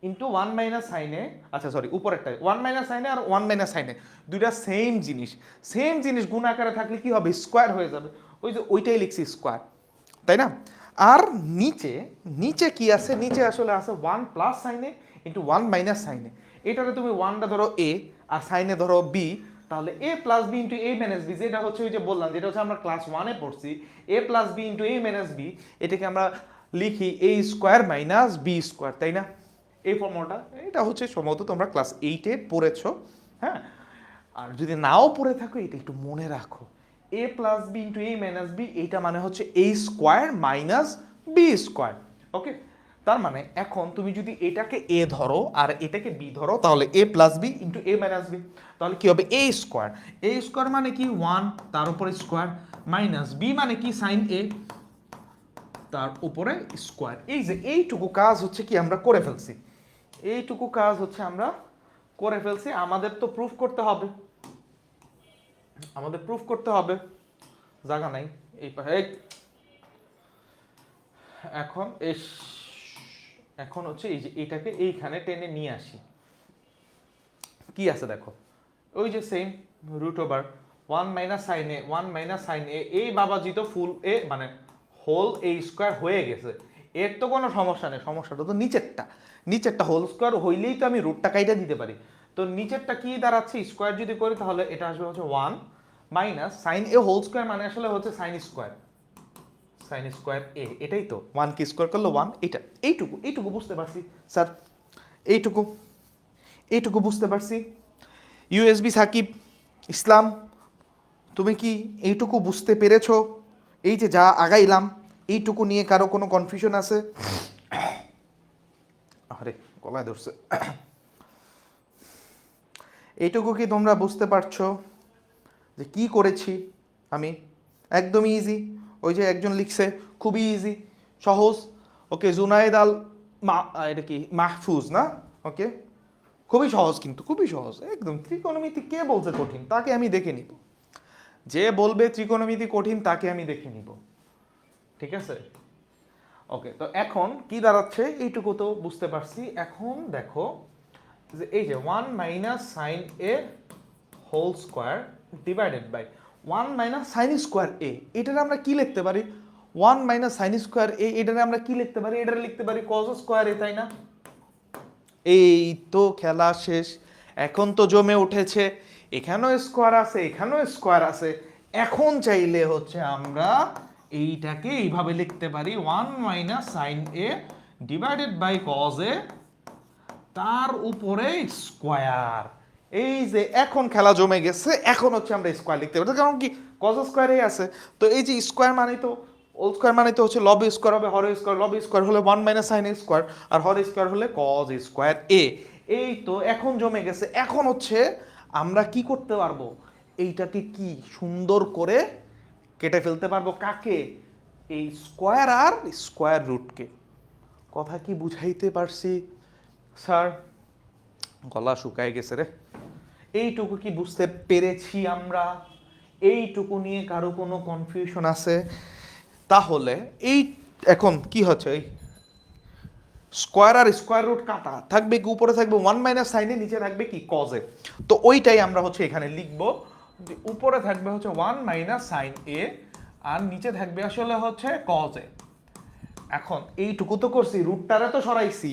ইন্টু ওয়ান মাইনাস সাইনে, আচ্ছা সরি উপরেরটা ওয়ান মাইনাস সাইনে আর ওয়ান মাইনাস সাইনে দুইটা সেম জিনিস, সেম জিনিস গুণ আকারে থাকলে কি হবে? স্কোয়ার হয়ে যাবে। ওই যে ওইটাই লিখছি স্কোয়ার, তাই না? আর নিচে নিচে কি আছে? নিচে আসলে আছে ওয়ান প্লাস সাইনে ইন্টু ওয়ান মাইনাস সাইনে। এটাতে তুমি ওয়ানটা ধরো এ আর সাইনে ধরো বি, তাহলে এ প্লাস বি ইন্টু এ মাইনাস বি, যেটা হচ্ছে ওই যে বললাম যেটা হচ্ছে আমরা ক্লাস 1-এ পড়ছি, এ প্লাস বি ইন্টু এ মাইনাস বি, এটাকে আমরা লিখি এ স্কোয়ার মাইনাস বি স্কোয়ার, তাই না? এই ফর্মুলাটা এটা হচ্ছে সম্ভবত তোমরা ক্লাস 8-এ পড়েছো। হ্যাঁ, আর যদি নাও পড়ে থাকো এটা একটু মনে রাখো, এ প্লাস বি ইন্টু এ মাইনাস বি, এইটা মানে হচ্ছে এ স্কোয়ার মাইনাস বি স্কোয়ার। ওকে, তার মানে এখন তুমি যদি এটাকে এ ধরো আর এটাকে বি ধরো, তাহলে এ প্লাস বি ইন্টু এ মাইনাস বি, তাহলে কি হবে? এ স্কোয়ার, এ স্কোয়ার মানে কি? ওয়ান, তার উপরে স্কোয়ার, মাইনাস বি মানে কি? সাইন এ, তার উপরে স্কোয়ার। এই যে এইটুকু কাজ হচ্ছে কি আমরা করে ফেলছি, এইটুকু কাজ হচ্ছে আমরা করে ফেলছি। আমাদের তো প্রুফ করতে হবে, আমাদের প্রুফ করতে হবে, জায়গা নাই এই এখন এখন হচ্ছে এই যে এইটাকে এইখানে টেনে নিয়ে আসি। কি আছে দেখো, ওই যে same root over one minus sine A, one minus sine A, এই বাবাজি তো ফুল এ মানে হোল এ স্কোয়ার হয়ে গেছে, এর তো কোনো সমস্যা নেই, সমস্যাটা তো নিচেরটা, নিচেরটা হোল স্কোয়ার হইলেই তো আমি রুটটা কাইটা দিতে পারি। তো নিচেরটা কি দাঁড়াচ্ছে? স্কোয়ার যদি করি তাহলে এটা আসবে হচ্ছে one minus sine A whole square, মানে আসলে হচ্ছে সাইন স্কোয়ার, সাইন স্কোয়ার এ, এটাই তো ওয়ান কি স্কোয়ার করলো ওয়ান। এটা এইটুকু এইটুকু বুঝতে পারছি স্যার, এইটুকু এইটুকু বুঝতে পারছি। ইউএসবি সাকিব ইসলাম, তুমি কি এইটুকু বুঝতে পেরেছো? এই যে যা আগাইলাম এইটুকু নিয়ে কারো কোনো কনফিউশন আছে? আরে গলায় ধরছে। এইটুকু কি তোমরা বুঝতে পারছো যে কি করেছি আমি? একদমই ইজি। ওই যে একজন লিখছে খুবই ইজি, সহজ। ওকে, জুনায়েদ আল এটা কি মাহফুজ না? ওকে, খুবই সহজ, কিন্তু খুবই সহজ একদম। ত্রিকোণমিতি কে বলছে কঠিন তাকে আমি দেখে নিব, যে বলবে ত্রিকোণমিতি কঠিন তাকে আমি দেখে নিব, ঠিক আছে? ওকে, তো এখন কি দাঁড়াচ্ছে? এইটুকু তো বুঝতে পারছি। এখন দেখো যে এই যে one minus sine A whole square divided by one minus sine square A, এটারে আমরা কি লিখতে পারি? One minus sine square A, এটারে আমরা কি লিখতে পারি? এটারে লিখতে পারি কজ স্কোয়ার এ, তাই না? এই তো খেলা শেষ, এখন তো জমে উঠেছে, এখানেও স্কোয়ার আছে এখানেও স্কোয়ার আছে। এখন চাইলে হচ্ছে আমরা এইটাকে এইভাবে লিখতে পারি 1 - sin a divided by cos a তার উপরে স্কোয়ার। এই যে এখন খেলা জমে গেছে, এখন হচ্ছে আমরা স্কোয়ার লিখতে পারি, কারণ কি কজ স্কোয়ারে আছে। তো এই যে স্কোয়ার মানে তো হোল স্কোয়ার মানে তো হচ্ছে লব স্কোয়ার হবে হর স্কোয়ার, লব স্কোয়ার হলে 1 - sin a স্কোয়ার, আর হর স্কোয়ার হলে কজ স্কোয়ার এ। এই তো এখন জমে গেছে। এখন হচ্ছে আমরা কি করতে পারবো, এইটাকে কি সুন্দর করে কেটে ফেলতে পারবো। কাকে? এই স্কোয়ার আর স্কোয়ার রুটকে। কথা কি বুঝাইতে পারছি স্যার? গলা শুকায় গেছে রে। এইটুকু কি বুঝতে পেরেছি আমরা? এইটুকু নিয়ে কারো কোনো কনফিউশন আছে? তাহলে এই এখন কি হচ্ছে, এই স্কোয়ার আর স্কোয়ার রুট কাটা থাকবে কি, উপরে থাকবে 1 - sin a, নিচে থাকবে কি কজে। তো ওইটাই আমরা হচ্ছে এখানে লিখবো, উপরে থাকবে হচ্ছে 1 - sin a আর নিচে থাকবে আসলে হচ্ছে কজে। এখন এইটুকু তো করছি, রুটটারে তো সরাইছি,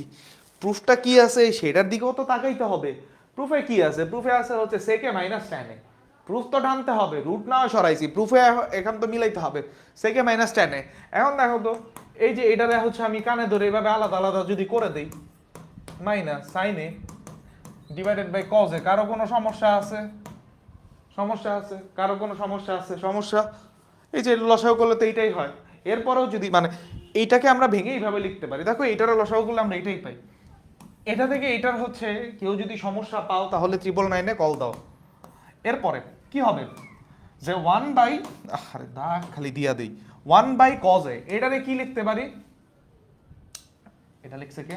প্রুফটা কি আছে সেটার দিকেও তো তাকাইতে হবে। প্রুফে কি আছে? প্রুফে আছে হচ্ছে সেকে মাইনাস টেনে। প্রুফ তো টানতে হবে, রুট না সরাইছি, প্রুফে এখন তো মিলাইতে হবে সেকে মাইনাস টেনে। এখন দেখো তো, এই যে এটারে হচ্ছে আমি কানে ধরে এইভাবে আলাদা আলাদা যদি করে দিই, মাইনাস সাইনে ডিভাইডেড বাই কজে, কারো কোনো সমস্যা আছে? সমস্যা আছে? কারো কোনো সমস্যা আছে? সমস্যা? এই যে লসাগু করলে তো এইটাই হয়। এরপরেও যদি মানে এইটাকে আমরা ভেঙে এইভাবে লিখতে পারি, দেখো এইটারও লসাগু করলে আমরা এইটাই পাই। এটা থেকে এটার হচ্ছে কেউ যদি সমস্যা পাও তাহলে 999-এ কল দাও। এরপরে কি হবে, যে 1 আরে দাগ খালি দিয়া দেই, 1/cos এ এটারে কি লিখতে পারি? এটা লিখছে কে?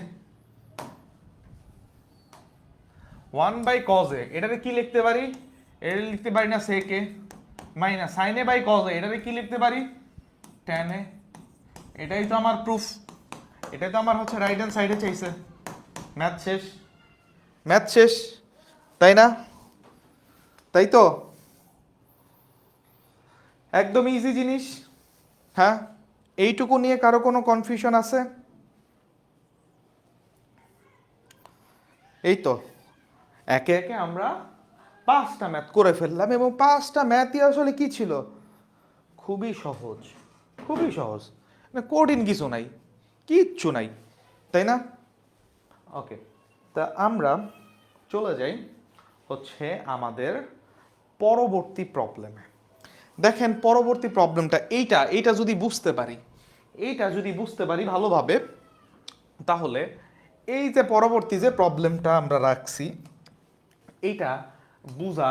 1/cos এ এটারে কি লিখতে পারি? এটা লিখতে পারি না সেকে minus sine a by cos a, এটারে কি লিখতে পারি? tan এ। এটাই তো আমার প্রুফ, এটাই তো আমার হচ্ছে রাইট হ্যান্ড সাইডে চাইছে। ম্যাথ শেষ, ম্যাথ শেষ, তাই না? তাই তো, একদম ইজি জিনিস। হ্যাঁ, এইটুকু নিয়ে কারো কোনো কনফিউশন আছে? এই তো একে একে আমরা 5টা ম্যাথ করে ফেললাম, এবং 5টা ম্যাথই আসলে কি ছিল, খুবই সহজ, খুবই সহজ, কঠিন কিছু নাই, কিচ্ছু নাই, তাই না? ওকে, তা আমরা চলে যাই হচ্ছে আমাদের পরবর্তী প্রবলেমে। দেখেন পরবর্তী প্রবলেমটা এইটা, এইটা যদি বুঝতে পারি, এইটা যদি বুঝতে পারি ভালোভাবে, তাহলে এই যে পরবর্তী যে প্রবলেমটা আমরা রাখছি, এইটা বুঝা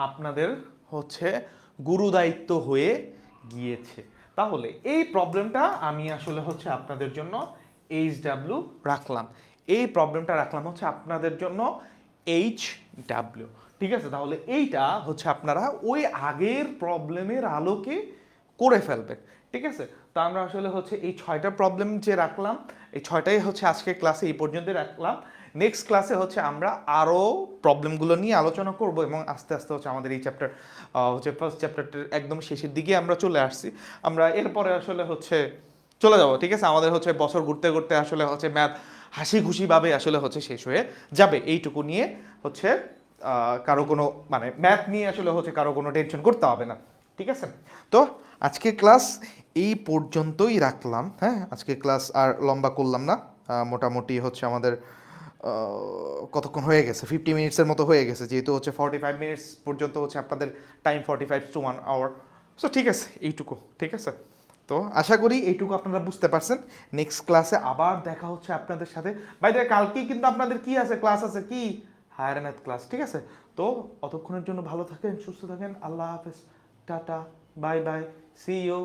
আপনাদের হচ্ছে গুরুদায়িত্ব হয়ে গিয়েছে। তাহলে এই প্রবলেমটা আমি আসলে হচ্ছে আপনাদের জন্য HW রাখলাম, এই প্রবলেমটা রাখলাম হচ্ছে আপনাদের জন্য HW। ঠিক আছে, তাহলে এইটা হচ্ছে আপনারা ওই আগের প্রবলেমের আলোকে করে ফেলবেন। ঠিক আছে, তো আমরা আসলে হচ্ছে এই 6টা প্রবলেম যে রাখলাম, এই 6টাই হচ্ছে আজকে ক্লাসে এই পর্যন্ত রাখলাম। নেক্সট ক্লাসে হচ্ছে আমরা আরও প্রবলেমগুলো নিয়ে আলোচনা করব, এবং আস্তে আস্তে হচ্ছে আমাদের এই চ্যাপ্টার হচ্ছে ফার্স্ট চ্যাপ্টারটার একদম শেষের দিকে আমরা চলে আসছি। আমরা এরপরে আসলে হচ্ছে চলে যাব। ঠিক আছে, আমাদের হচ্ছে বছর ঘুরতে ঘুরতে আসলে হচ্ছে ম্যাথ হাসি খুশিভাবে আসলে হচ্ছে শেষ হয়ে যাবে। এইটুকু নিয়ে হচ্ছে কারো কোনো মানে ম্যাথ নিয়ে আসলে হচ্ছে কারো কোনো টেনশন করতে হবে না। ঠিক আছে, তো আজকে ক্লাস এই পর্যন্তই রাখলাম। হ্যাঁ, আজকে ক্লাস আর লম্বা করলাম না, মোটামুটি হচ্ছে আমাদের কতক্ষণ হয়ে গেছে, 50 মিনিটসের মতো হয়ে গেছে, যেহেতু হচ্ছে 45 মিনিটস পর্যন্ত হচ্ছে আপনাদের টাইম, 45 to 1 hour। সো ঠিক আছে, এইটুকু ঠিক আছে। তো আশা করি এইটুকু আপনারা বুঝতে পারছেন। নেক্সট ক্লাসে আবার দেখা হচ্ছে আপনাদের সাথে। বাই দ্য ওয়ে, কালকেই কিন্তু আপনাদের কি আছে, ক্লাস আছে, কি হায়ার ম্যাথ ক্লাস। ঠিক আছে, তো অতক্ষণের জন্য ভালো থাকেন, সুস্থ থাকেন, আল্লাহ হাফেজ, tata, bye bye, see you.